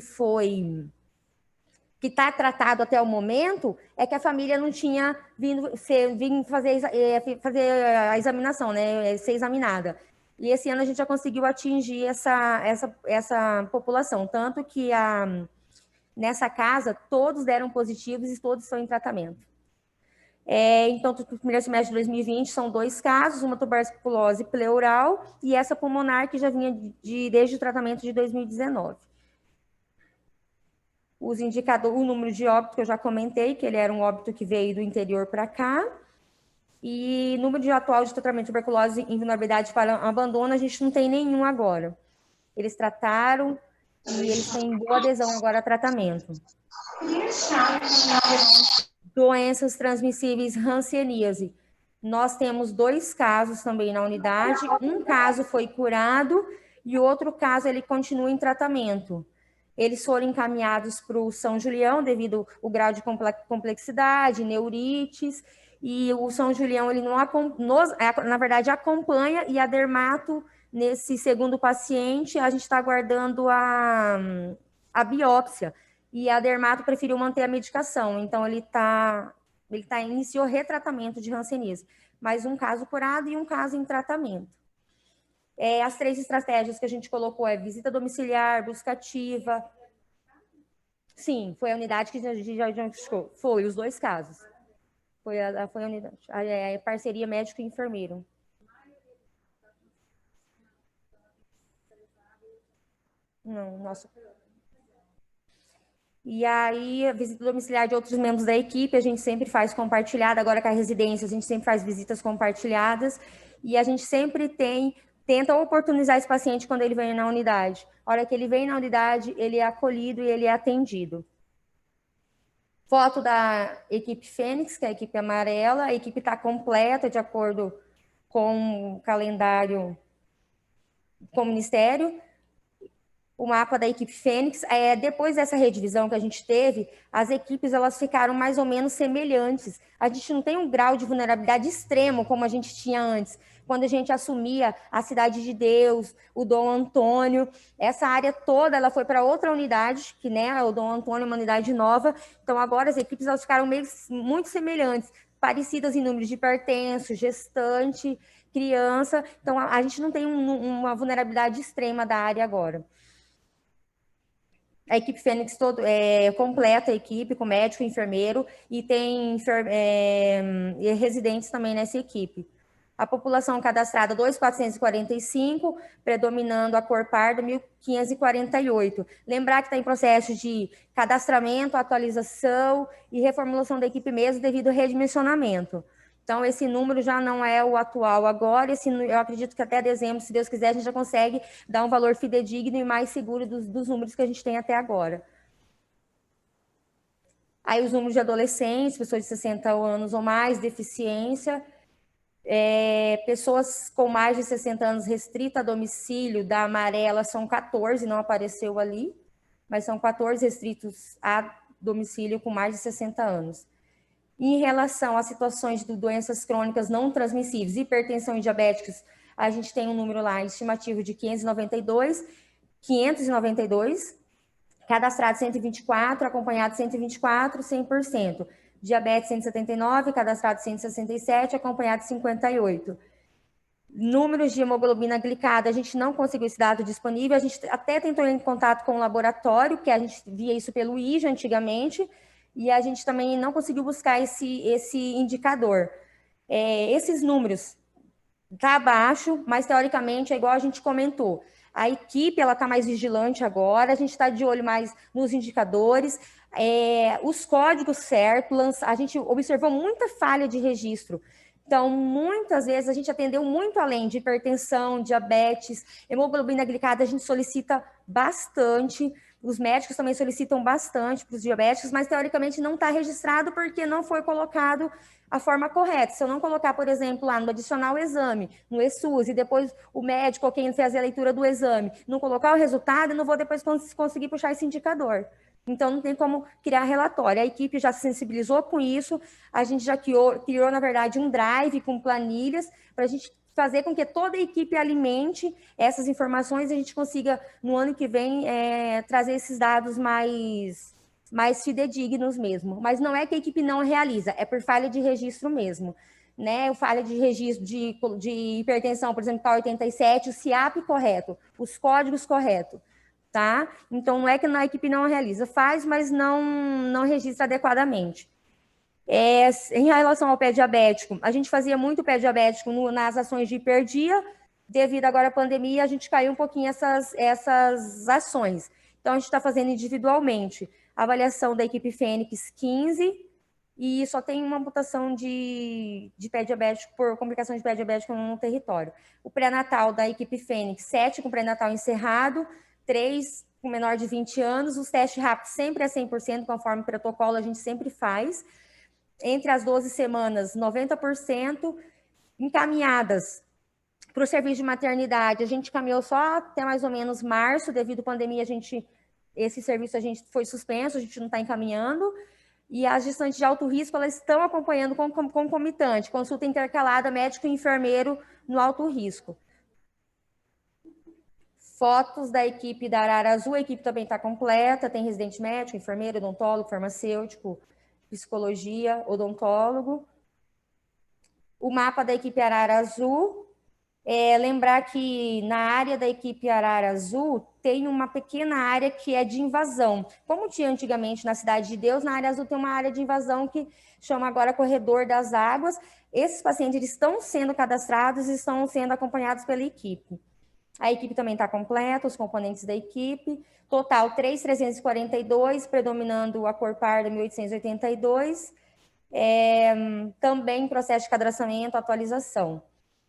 está tratado até o momento, é que a família não tinha vindo fazer a examinação, né, ser examinada. E esse ano a gente já conseguiu atingir essa população, tanto que nessa casa todos deram positivos e todos estão em tratamento. Então, no primeiro semestre de 2020 são 2 casos, uma tuberculose pleural e essa pulmonar que já vinha desde o tratamento de 2019. Os indicadores, o número de óbito que eu já comentei, que ele era um óbito que veio do interior para cá. E número atual de tratamento de tuberculose em vulnerabilidade para abandono, a gente não tem nenhum agora. Eles trataram e eles têm boa adesão agora a tratamento. Doenças transmissíveis, hanseníase. Nós temos 2 casos também na unidade. Um caso foi curado e outro caso ele continua em tratamento. Eles foram encaminhados para o São Julião devido ao grau de complexidade, neurites. E o São Julião, ele na verdade, acompanha, e a dermato, nesse segundo paciente, a gente está aguardando a biópsia, e a dermato preferiu manter a medicação, então ele iniciou retratamento de hanseníase, mais um caso curado e um caso em tratamento. As 3 estratégias que a gente colocou visita domiciliar, busca ativa. Sim, foi a unidade que já diagnosticou, foi os 2 casos. Foi a unidade, a parceria médico e enfermeiro. Não, nossa. E aí, a visita domiciliar de outros membros da equipe, a gente sempre faz compartilhada. Agora com a residência, a gente sempre faz visitas compartilhadas. E a gente sempre tenta oportunizar esse paciente quando ele vem na unidade. A hora que ele vem na unidade, ele é acolhido e ele é atendido. Foto da equipe Fênix, que é a equipe amarela. A equipe está completa, de acordo com o calendário com o Ministério. O mapa da equipe Fênix, depois dessa redivisão que a gente teve, as equipes elas ficaram mais ou menos semelhantes. A gente não tem um grau de vulnerabilidade extremo como a gente tinha antes, quando a gente assumia a Cidade de Deus, o Dom Antônio, essa área toda ela foi para outra unidade, que né, o Dom Antônio é uma unidade nova, então agora as equipes elas ficaram muito semelhantes, parecidas em números de hipertenso, gestante, criança, então a gente não tem uma vulnerabilidade extrema da área agora. A equipe Fênix completa a equipe com médico, enfermeiro e tem residentes também nessa equipe. A população cadastrada 2.445, predominando a cor parda 1.548. Lembrar que está em processo de cadastramento, atualização e reformulação da equipe mesmo devido ao redimensionamento. Então, esse número já não é o atual agora, eu acredito que até dezembro, se Deus quiser, a gente já consegue dar um valor fidedigno e mais seguro dos números que a gente tem até agora. Aí os números de adolescentes, pessoas de 60 anos ou mais, deficiência, pessoas com mais de 60 anos restrita a domicílio, da amarela são 14, não apareceu ali, mas são 14 restritos a domicílio com mais de 60 anos. Em relação às situações de doenças crônicas não transmissíveis, hipertensão e diabéticos, a gente tem um número lá estimativo de 592, cadastrado 124, acompanhado 124, 100%. Diabetes 179, cadastrado 167, acompanhado 58. Números de hemoglobina glicada, a gente não conseguiu esse dado disponível, a gente até tentou ir em contato com o laboratório, que a gente via isso pelo IJA antigamente, e a gente também não conseguiu buscar esse indicador. Esses números tá abaixo, mas teoricamente é igual a gente comentou. A equipe ela está mais vigilante agora, a gente está de olho mais nos indicadores, os códigos certos, a gente observou muita falha de registro. Então, muitas vezes a gente atendeu muito além de hipertensão, diabetes, hemoglobina glicada, a gente solicita bastante. Os médicos também solicitam bastante para os diabéticos, mas teoricamente não está registrado porque não foi colocado a forma correta. Se eu não colocar, por exemplo, lá no adicional exame, no ESUS, e depois o médico ou quem fez a leitura do exame, não colocar o resultado, eu não vou depois conseguir puxar esse indicador. Então, não tem como criar relatório. A equipe já se sensibilizou com isso, a gente já criou, na verdade, um drive com planilhas para a gente fazer com que toda a equipe alimente essas informações e a gente consiga, no ano que vem, trazer esses dados mais fidedignos mesmo. Mas não é que a equipe não realiza, é por falha de registro mesmo. Né? Falha de registro de hipertensão, por exemplo, K87, o CIAP correto, os códigos corretos. Tá? Então, não é que a equipe não realiza, faz, mas não registra adequadamente. Em relação ao pé diabético, a gente fazia muito pé diabético nas ações de hiperdia, devido agora à pandemia, a gente caiu um pouquinho essas ações. Então, a gente está fazendo individualmente. Avaliação da equipe Fênix 15, e só tem uma mutação de pé diabético por complicação de pé diabético no território. O pré-natal da equipe Fênix, 7 com pré-natal encerrado, 3 com menor de 20 anos, os testes rápidos sempre é 100%, conforme o protocolo a gente sempre faz. Entre as 12 semanas, 90% encaminhadas para o serviço de maternidade. A gente caminhou só até mais ou menos março, devido à pandemia, esse serviço a gente foi suspenso, a gente não está encaminhando. E as gestantes de alto risco, elas estão acompanhando concomitante, consulta intercalada, médico e enfermeiro no alto risco. Fotos da equipe da Arara Azul, a equipe também está completa, tem residente médico, enfermeiro, odontólogo, farmacêutico, psicologia, odontólogo. O mapa da equipe Arara Azul, lembrar que na área da equipe Arara Azul tem uma pequena área que é de invasão. Como tinha antigamente na Cidade de Deus, na área azul tem uma área de invasão que chama agora Corredor das Águas. Esses pacientes eles estão sendo cadastrados e estão sendo acompanhados pela equipe. A equipe também está completa, os componentes da equipe. Total, 3.342, predominando a cor parda, 1.882. Também processo de cadastramento, atualização.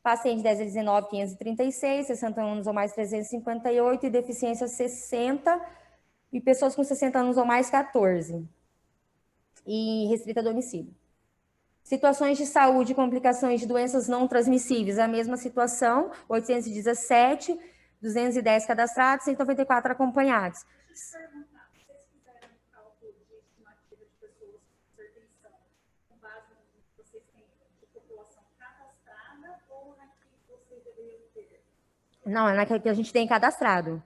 Paciente 10 a 19, 536, 60 anos ou mais, 358, e deficiência 60, e pessoas com 60 anos ou mais, 14. E restrita a domicílio. Situações de saúde e complicações de doenças não transmissíveis, a mesma situação, 817, 210 cadastrados, 194 acompanhados. Não, é naquele que a gente tem cadastrado.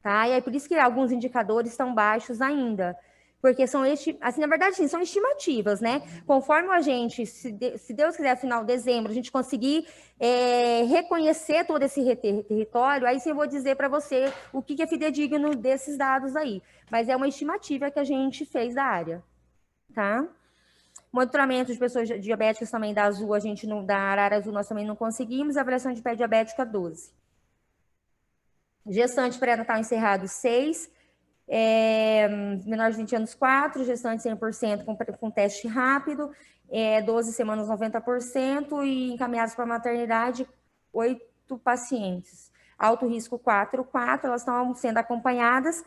Tá? E é por isso que alguns indicadores estão baixos ainda. Porque são, assim, na verdade, sim, são estimativas, né? Conforme a gente, se Deus quiser, final de dezembro, a gente conseguir reconhecer todo esse território, aí sim eu vou dizer para você o que é fidedigno desses dados aí. Mas é uma estimativa que a gente fez da área, tá? Monitoramento de pessoas diabéticas também da Azul, da Arara Azul, nós também não conseguimos. Avaliação de pé diabética, 12. Gestante pré-natal encerrado, 6. Menor de 20 anos, 4. Gestante 100% com teste rápido. 12 semanas, 90%. E encaminhados para a maternidade, 8 pacientes. Alto risco, 4. Elas estão sendo acompanhadas,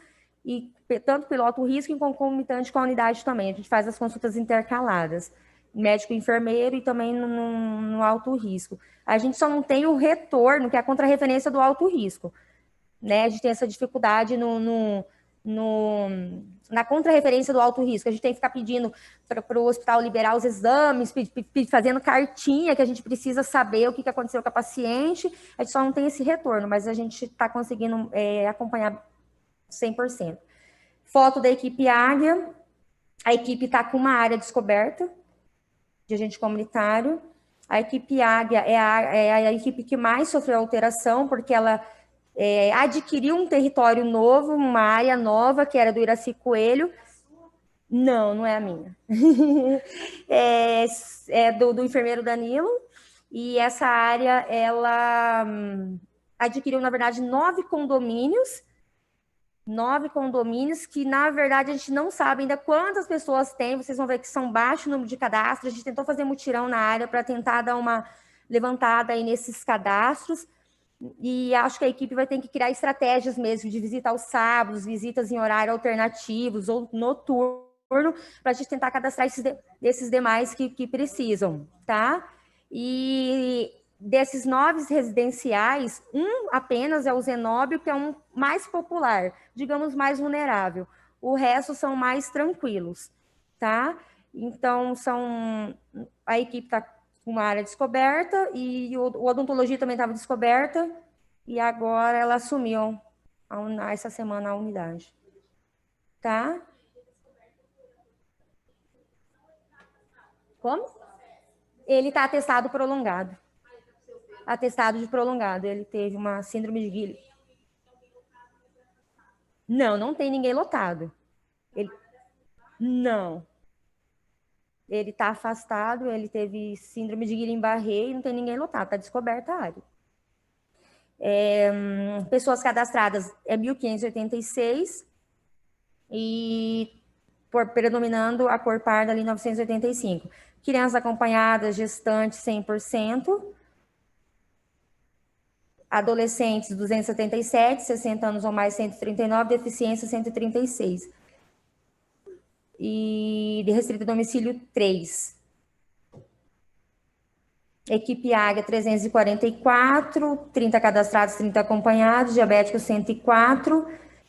e tanto pelo alto risco e concomitante com a unidade também. A gente faz as consultas intercaladas, médico e enfermeiro, e também no alto risco. A gente só não tem o retorno, que é a contrarreferência do alto risco, né? A gente tem essa dificuldade na contrarreferência do alto risco. A gente tem que ficar pedindo para o hospital liberar os exames, fazendo cartinha, que a gente precisa saber o que aconteceu com a paciente. A gente só não tem esse retorno, mas a gente está conseguindo acompanhar 100%. Foto da equipe Águia. A equipe está com uma área descoberta de agente comunitário. A equipe Águia é a equipe que mais sofreu alteração, porque ela adquiriu um território novo, uma área nova, que era do Iraci Coelho. Não é a minha. É do enfermeiro Danilo. E essa área, ela adquiriu, na verdade, 9 condomínios, que, na verdade, a gente não sabe ainda quantas pessoas tem. Vocês vão ver que são baixo o número de cadastros. A gente tentou fazer mutirão na área para tentar dar uma levantada aí nesses cadastros. E acho que a equipe vai ter que criar estratégias mesmo de visita aos sábados, visitas em horário alternativos ou noturno, para a gente tentar cadastrar esses demais que precisam, tá? E desses 9 residenciais, um apenas é o Zenóbio, que é um mais popular, digamos, mais vulnerável. O resto são mais tranquilos, tá? Então, a equipe está com uma área descoberta, e o odontologia também estava descoberta, e agora ela assumiu essa semana a unidade, tá? Como? Ele está atestado prolongado. Atestado de prolongado. Ele teve uma síndrome de Guillain. Não tem ninguém lotado. Não. Ele está afastado, ele teve síndrome de Guillain-Barré e não tem ninguém lotado, está descoberta a área. Pessoas cadastradas é 1.586, e predominando a cor parda ali, 985. Crianças acompanhadas, gestantes, 100%. Adolescentes, 277, 60 anos ou mais, 139, deficiência, 136. E de restrito a domicílio, 3. Equipe Águia, 344, 30 cadastrados, 30 acompanhados, diabéticos, 104,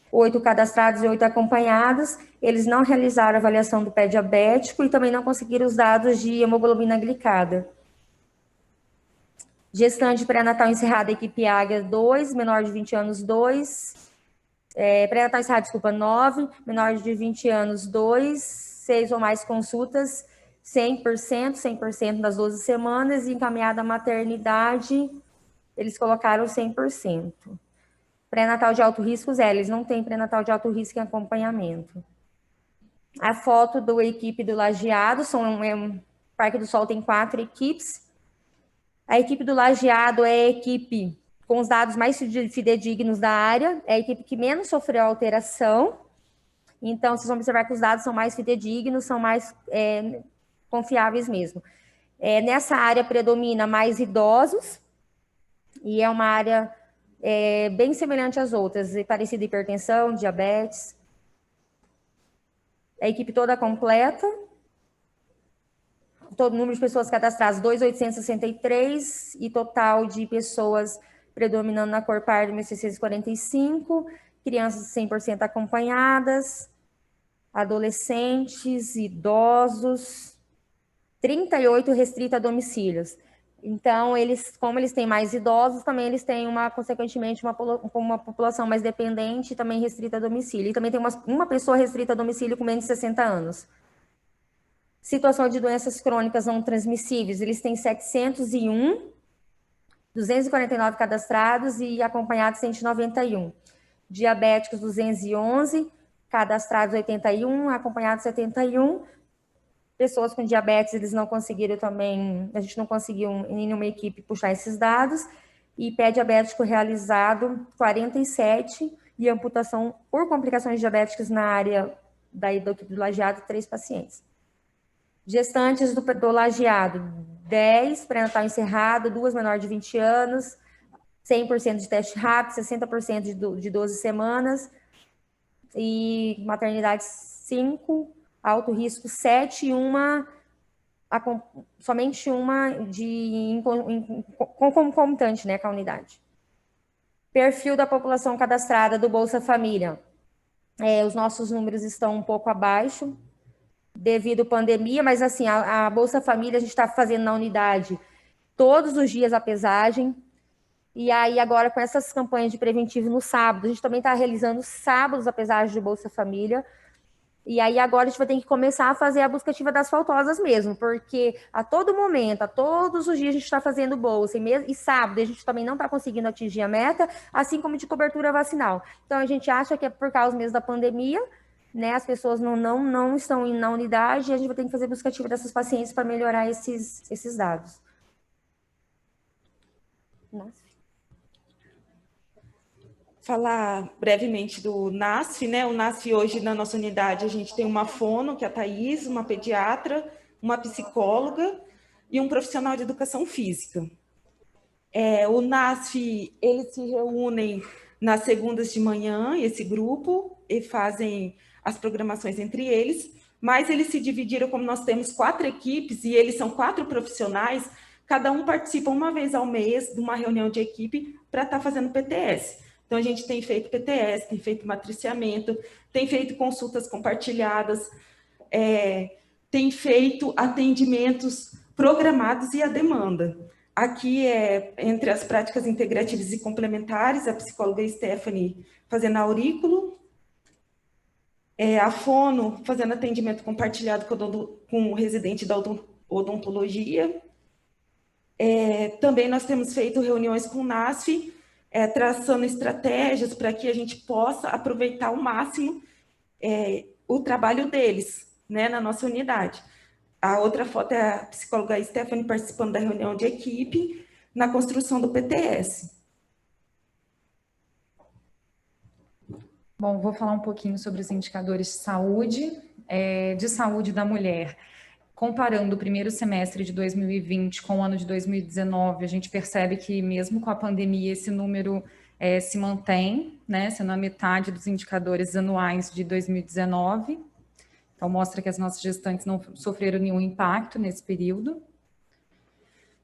8 cadastrados e 8 acompanhados. Eles não realizaram a avaliação do pé diabético e também não conseguiram os dados de hemoglobina glicada. Gestante pré-natal encerrada, equipe Águia, 2, menor de 20 anos, 2. Pré-natal encerrada, desculpa, 9, menor de 20 anos, 2, 6 ou mais consultas, 100% das 12 semanas, e encaminhada à maternidade, eles colocaram 100%. Pré-natal de alto risco, 0, eles não têm pré-natal de alto risco em acompanhamento. A foto da equipe do Lajeado, Parque do Sol tem 4 equipes. A equipe do Lajeado é a equipe com os dados mais fidedignos da área, é a equipe que menos sofreu alteração. Então, vocês vão observar que os dados são mais fidedignos, são mais confiáveis mesmo. Nessa área predomina mais idosos, e é uma área bem semelhante às outras, parecida hipertensão, diabetes. A equipe toda completa. Todo número de pessoas cadastradas, 2.863, e total de pessoas predominando na cor parda, 1.645, crianças 100% acompanhadas, adolescentes, idosos, 38 restrito a domicílios. Então, como eles têm mais idosos, também eles têm, consequentemente, uma população mais dependente, também restrita a domicílio. E também tem uma pessoa restrita a domicílio com menos de 60 anos. Situação de doenças crônicas não transmissíveis, eles têm 701, 249 cadastrados e acompanhados 191. Diabéticos, 211, cadastrados 81, acompanhados 71. Pessoas com diabetes, eles não conseguiram também, a gente não conseguiu em nenhuma equipe puxar esses dados. E pé diabético realizado, 47, e amputação por complicações diabéticas na área da equipe do lajeado, 3 pacientes. Gestantes do lajeado, 10, pré-natal encerrado, 2 menores de 20 anos, 100% de teste rápido, 60% de 12 semanas, e maternidade 5, alto risco 7, e somente uma concomitante, né, com a unidade. Perfil da população cadastrada do Bolsa Família. Os nossos números estão um pouco abaixo, devido à pandemia, mas assim, a Bolsa Família a gente está fazendo na unidade todos os dias a pesagem, e aí agora com essas campanhas de preventivo no sábado, a gente também está realizando sábados a pesagem de Bolsa Família, e aí agora a gente vai ter que começar a fazer a busca ativa das faltosas mesmo, porque a todo momento, a todos os dias a gente está fazendo bolsa, e sábado a gente também não está conseguindo atingir a meta, assim como de cobertura vacinal. Então a gente acha que é por causa mesmo da pandemia, né, as pessoas não estão indo na unidade, e a gente vai ter que fazer busca ativa dessas pacientes para melhorar esses dados. Nossa. Falar brevemente do NASF, né? O NASF hoje na nossa unidade a gente tem uma fono, que é a Thaís, uma pediatra, uma psicóloga e um profissional de educação física. O NASF, eles se reúnem nas segundas de manhã, esse grupo, e fazem as programações entre eles, mas eles se dividiram, como nós temos 4 equipes e eles são 4 profissionais, cada um participa uma vez ao mês de uma reunião de equipe para estar fazendo PTS. Então, a gente tem feito PTS, tem feito matriciamento, tem feito consultas compartilhadas, tem feito atendimentos programados e à demanda. Aqui, entre as práticas integrativas e complementares, a psicóloga Stephanie fazendo aurículo, a fono fazendo atendimento compartilhado com o residente da odontologia. Também nós temos feito reuniões com o NASF, traçando estratégias para que a gente possa aproveitar ao máximo o trabalho deles, né, na nossa unidade. A outra foto é a psicóloga Stephanie participando da reunião de equipe na construção do PTS. Bom, vou falar um pouquinho sobre os indicadores de saúde da mulher. Comparando o primeiro semestre de 2020 com o ano de 2019, a gente percebe que mesmo com a pandemia esse número se mantém, né, sendo a metade dos indicadores anuais de 2019. Então, mostra que as nossas gestantes não sofreram nenhum impacto nesse período.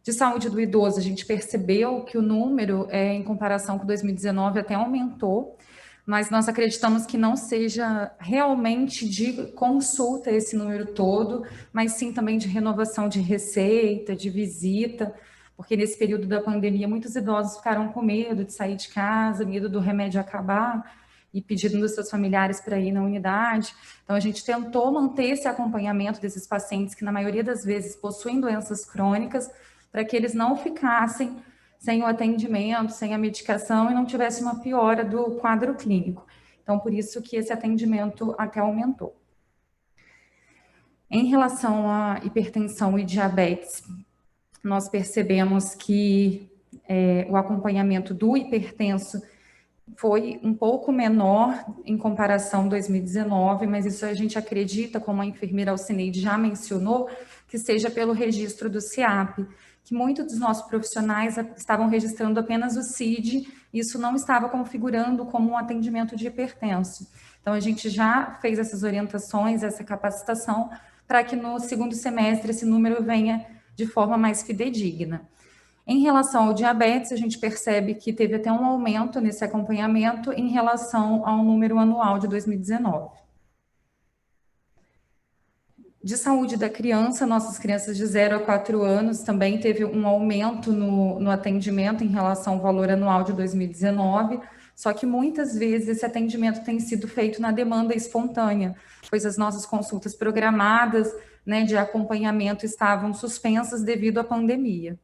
De saúde do idoso, a gente percebeu que o número, em comparação com 2019, até aumentou, mas nós acreditamos que não seja realmente de consulta esse número todo, mas sim também de renovação de receita, de visita, porque nesse período da pandemia muitos idosos ficaram com medo de sair de casa, medo do remédio acabar, e pedindo dos seus familiares para ir na unidade. Então, a gente tentou manter esse acompanhamento desses pacientes que, na maioria das vezes, possuem doenças crônicas, para que eles não ficassem sem o atendimento, sem a medicação e não tivesse uma piora do quadro clínico. Então, por isso que esse atendimento até aumentou. Em relação à hipertensão e diabetes, nós percebemos que o acompanhamento do hipertenso foi um pouco menor em comparação a 2019, mas isso a gente acredita, como a enfermeira Alcineide já mencionou, que seja pelo registro do CIAP, que muitos dos nossos profissionais estavam registrando apenas o CID, e isso não estava configurando como um atendimento de hipertenso. Então, a gente já fez essas orientações, essa capacitação, para que no segundo semestre esse número venha de forma mais fidedigna. Em relação ao diabetes, a gente percebe que teve até um aumento nesse acompanhamento em relação ao número anual de 2019. De saúde da criança, nossas crianças de 0 a 4 anos também teve um aumento no atendimento em relação ao valor anual de 2019, só que muitas vezes esse atendimento tem sido feito na demanda espontânea, pois as nossas consultas programadas, né, de acompanhamento estavam suspensas devido à pandemia.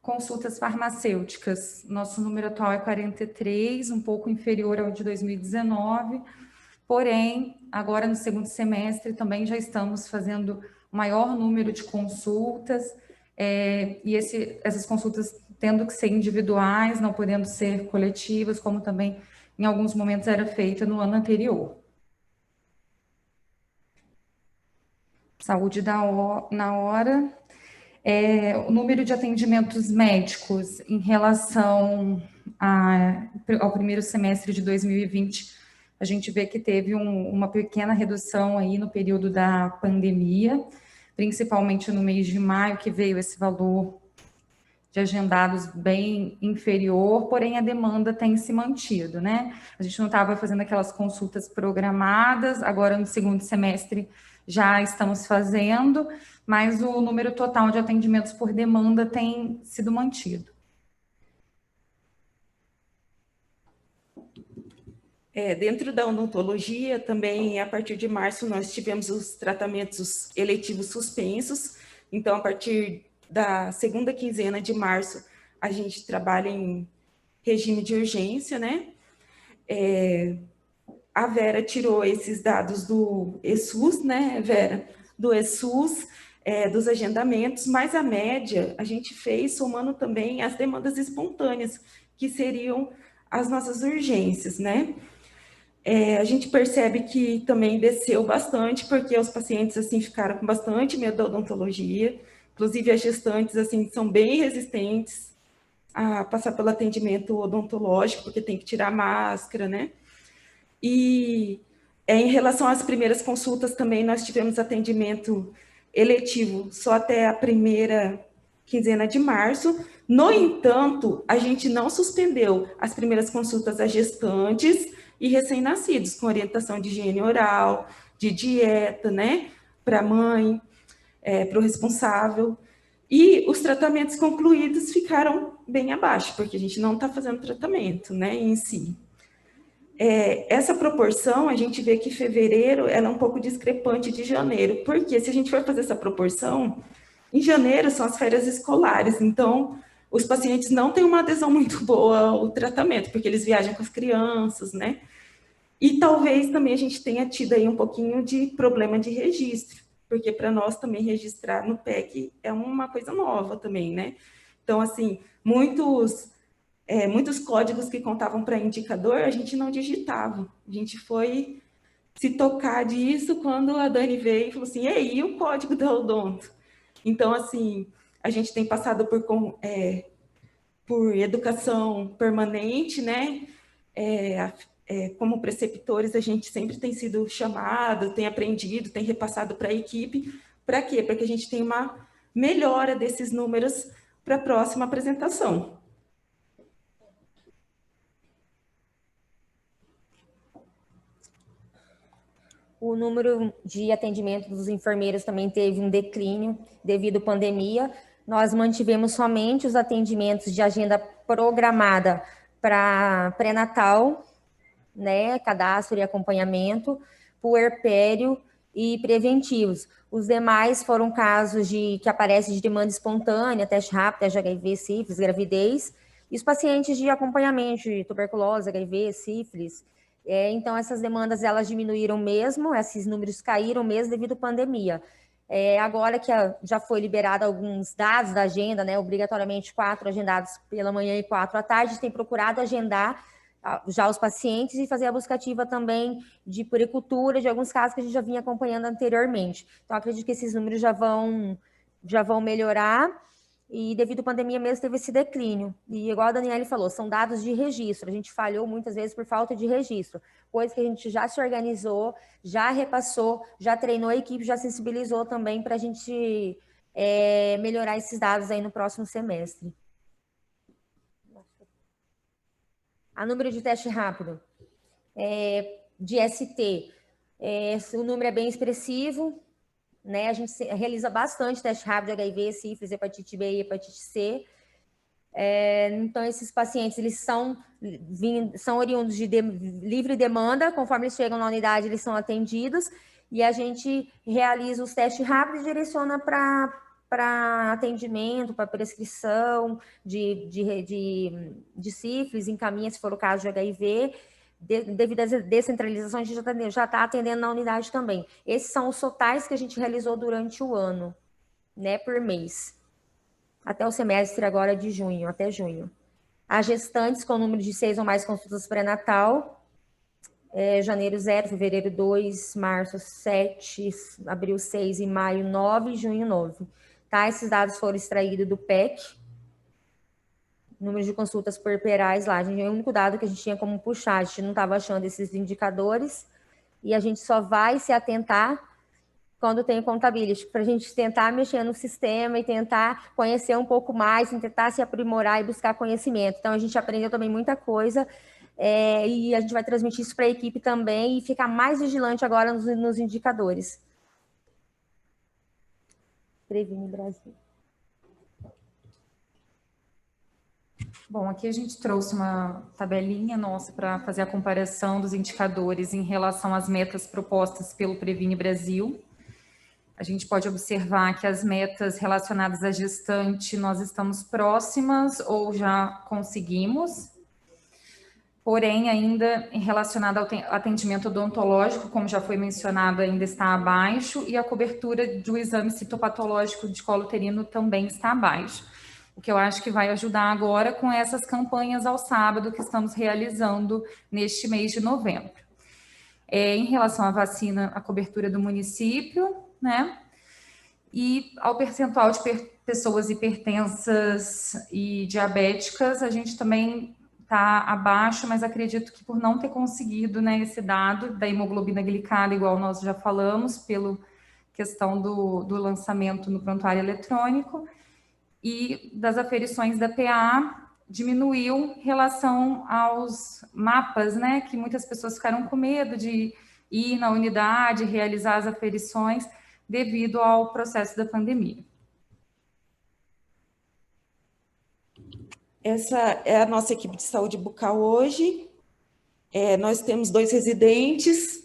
Consultas farmacêuticas, nosso número atual é 43, um pouco inferior ao de 2019, porém, agora no segundo semestre também já estamos fazendo maior número de consultas, e essas consultas tendo que ser individuais, não podendo ser coletivas, como também em alguns momentos era feita no ano anterior. Saúde na hora. O número de atendimentos médicos em relação ao primeiro semestre de 2020, a gente vê que teve uma pequena redução aí no período da pandemia, principalmente no mês de maio, que veio esse valor de agendados bem inferior, porém a demanda tem se mantido, né? A gente não estava fazendo aquelas consultas programadas, agora no segundo semestre já estamos fazendo, mas o número total de atendimentos por demanda tem sido mantido. Dentro da odontologia, também, a partir de março, nós tivemos os tratamentos eletivos suspensos. Então, a partir da segunda quinzena de março, a gente trabalha em regime de urgência, né? A Vera tirou esses dados do ESUS, né, Vera? Do ESUS, dos agendamentos, mas a média a gente fez somando também as demandas espontâneas, que seriam as nossas urgências, né? A gente percebe que também desceu bastante, porque os pacientes, assim, ficaram com bastante medo da odontologia, inclusive as gestantes, assim, são bem resistentes a passar pelo atendimento odontológico, porque tem que tirar a máscara, né? E em relação às primeiras consultas também, nós tivemos atendimento eletivo só até a primeira quinzena de março. No entanto, a gente não suspendeu as primeiras consultas a gestantes e recém-nascidos, com orientação de higiene oral, de dieta, né, para a mãe, para o responsável. E os tratamentos concluídos ficaram bem abaixo, porque a gente não está fazendo tratamento, né, em si. Essa proporção, a gente vê que fevereiro ela é um pouco discrepante de janeiro, porque se a gente for fazer essa proporção, em janeiro são as férias escolares, então os pacientes não têm uma adesão muito boa ao tratamento, porque eles viajam com as crianças, né? E talvez também a gente tenha tido aí um pouquinho de problema de registro, porque para nós também registrar no PEC é uma coisa nova também, né? Então, assim, muitos códigos que contavam para indicador, a gente não digitava. A gente foi se tocar disso quando a Dani veio e falou assim, ei, e o código da odonto? Então, assim, a gente tem passado por educação permanente, né? Como preceptores, a gente sempre tem sido chamado, tem aprendido, tem repassado para a equipe. Para quê? Para que a gente tenha uma melhora desses números para a próxima apresentação. O número de atendimento dos enfermeiros também teve um declínio devido à pandemia. Nós mantivemos somente os atendimentos de agenda programada para pré-natal, né, cadastro e acompanhamento, puerpério e preventivos. Os demais foram casos que aparecem de demanda espontânea, teste rápido, teste de HIV, sífilis, gravidez, e os pacientes de acompanhamento de tuberculose, HIV, sífilis. Então, essas demandas, elas diminuíram mesmo, esses números caíram mesmo devido à pandemia. Agora que já foi liberado alguns dados da agenda, né, obrigatoriamente 4 agendados pela manhã e 4 à tarde, a gente tem procurado agendar já os pacientes e fazer a busca ativa também de puericultura, de alguns casos que a gente já vinha acompanhando anteriormente. Então, acredito que esses números já vão melhorar, e devido à pandemia mesmo teve esse declínio. E igual a Daniele falou, são dados de registro, a gente falhou muitas vezes por falta de registro, coisa que a gente já se organizou, já repassou, já treinou a equipe, já sensibilizou também para a gente melhorar esses dados aí no próximo semestre. A número de teste rápido de ST, o número é bem expressivo, né? A gente realiza bastante teste rápido de HIV, sífilis, hepatite B e hepatite C. Então, esses pacientes, eles são oriundos de livre demanda, conforme eles chegam na unidade, eles são atendidos, e a gente realiza os testes rápidos e direciona para atendimento, para prescrição de sífilis, encaminha, se for o caso de HIV. Devido à descentralização, a gente já está atendendo na unidade também. Esses são os totais que a gente realizou durante o ano, né, por mês, até o semestre agora de junho, até junho. As gestantes com número de 6 ou mais consultas pré-natal, janeiro 0, fevereiro 2, março 7, abril 6 e maio 9, junho 9. Tá? Esses dados foram extraídos do PEC, número de consultas puerperais lá. A gente, é o único dado que a gente tinha como puxar, a gente não estava achando esses indicadores, e a gente só vai se atentar quando tem o contability, para a gente tentar mexer no sistema e tentar conhecer um pouco mais, tentar se aprimorar e buscar conhecimento. Então, a gente aprendeu também muita coisa, e a gente vai transmitir isso para a equipe também e ficar mais vigilante agora nos indicadores. Previne Brasil. Bom, aqui a gente trouxe uma tabelinha nossa para fazer a comparação dos indicadores em relação às metas propostas pelo Previne Brasil. A gente pode observar que as metas relacionadas à gestante nós estamos próximas ou já conseguimos, porém ainda relacionada ao atendimento odontológico, como já foi mencionado, ainda está abaixo, e a cobertura do exame citopatológico de colo uterino também está abaixo. O que eu acho que vai ajudar agora com essas campanhas ao sábado que estamos realizando neste mês de novembro. Em relação à vacina, a cobertura do município, né? E ao percentual de pessoas hipertensas e diabéticas, a gente também está abaixo, mas acredito que por não ter conseguido, né, esse dado da hemoglobina glicada, igual nós já falamos, pela questão do lançamento no prontuário eletrônico, e das aferições da PA diminuiu em relação aos mapas, né, que muitas pessoas ficaram com medo de ir na unidade, realizar as aferições, devido ao processo da pandemia. Essa é a nossa equipe de saúde bucal hoje. Nós temos 2 residentes,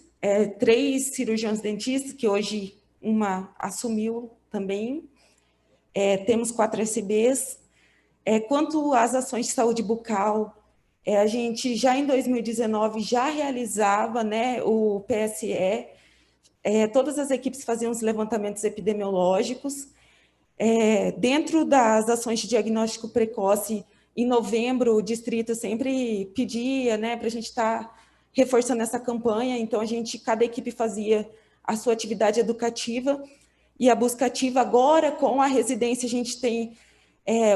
3 cirurgiões dentistas, que hoje uma assumiu também. Temos 4 SBs. Quanto às ações de saúde bucal, a gente já em 2019 já realizava, né, o PSE. Todas as equipes faziam os levantamentos epidemiológicos. Dentro das ações de diagnóstico precoce, em novembro, o distrito sempre pedia, né, para a gente estar reforçando essa campanha. Então, cada equipe fazia a sua atividade educativa. E a busca ativa agora, com a residência, a gente tem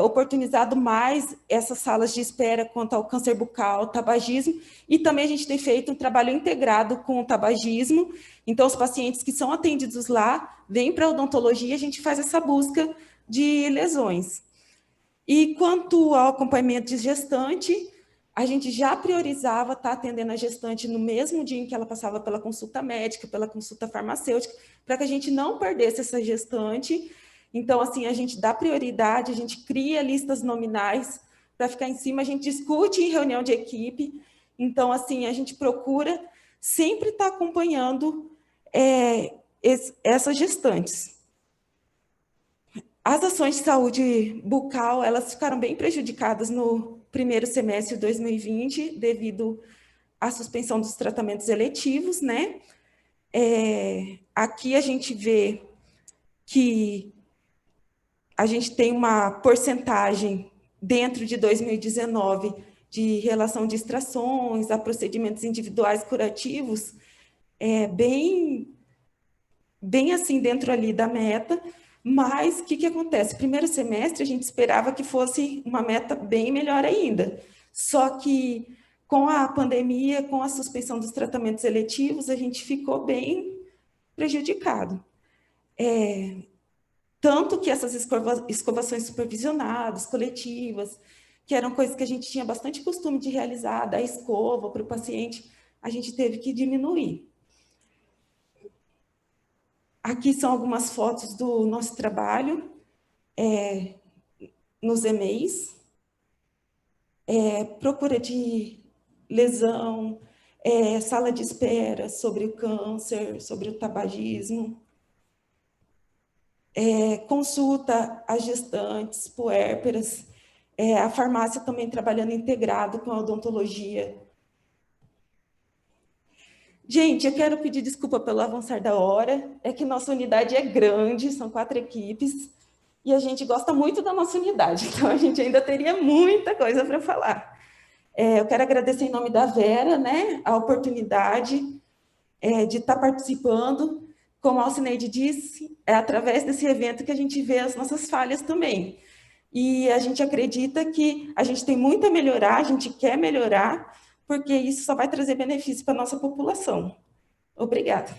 oportunizado mais essas salas de espera quanto ao câncer bucal, tabagismo, e também a gente tem feito um trabalho integrado com o tabagismo. Então, os pacientes que são atendidos lá vêm para a odontologia, a gente faz essa busca de lesões. E quanto ao acompanhamento de gestante, a gente já priorizava estar atendendo a gestante no mesmo dia em que ela passava pela consulta médica, pela consulta farmacêutica, para que a gente não perdesse essa gestante. Então, assim, a gente dá prioridade, a gente cria listas nominais para ficar em cima, a gente discute em reunião de equipe. Então, assim, a gente procura sempre estar acompanhando essas gestantes. As ações de saúde bucal, elas ficaram bem prejudicadas no primeiro semestre de 2020, devido à suspensão dos tratamentos eletivos, né? Aqui a gente vê que a gente tem uma porcentagem dentro de 2019 de relação de extrações a procedimentos individuais curativos, bem assim dentro ali da meta, mas o que acontece? Primeiro semestre a gente esperava que fosse uma meta bem melhor ainda, só que com a pandemia, com a suspensão dos tratamentos eletivos, a gente ficou bem prejudicado. Tanto que essas escovações supervisionadas, coletivas, que eram coisas que a gente tinha bastante costume de realizar, dar escova para o paciente, a gente teve que diminuir. Aqui são algumas fotos do nosso trabalho nos EMEIs, procura de lesão, sala de espera sobre o câncer, sobre o tabagismo, consulta a gestantes, puérperas, a farmácia também trabalhando integrado com a odontologia. Gente, eu quero pedir desculpa pelo avançar da hora, é que nossa unidade é grande, são 4 equipes, e a gente gosta muito da nossa unidade, então a gente ainda teria muita coisa para falar. Eu quero agradecer em nome da Vera, né, a oportunidade de estar participando. Como a Alcineide disse, é através desse evento que a gente vê as nossas falhas também. E a gente acredita que a gente tem muito a melhorar, a gente quer melhorar, porque isso só vai trazer benefício para a nossa população. Obrigada.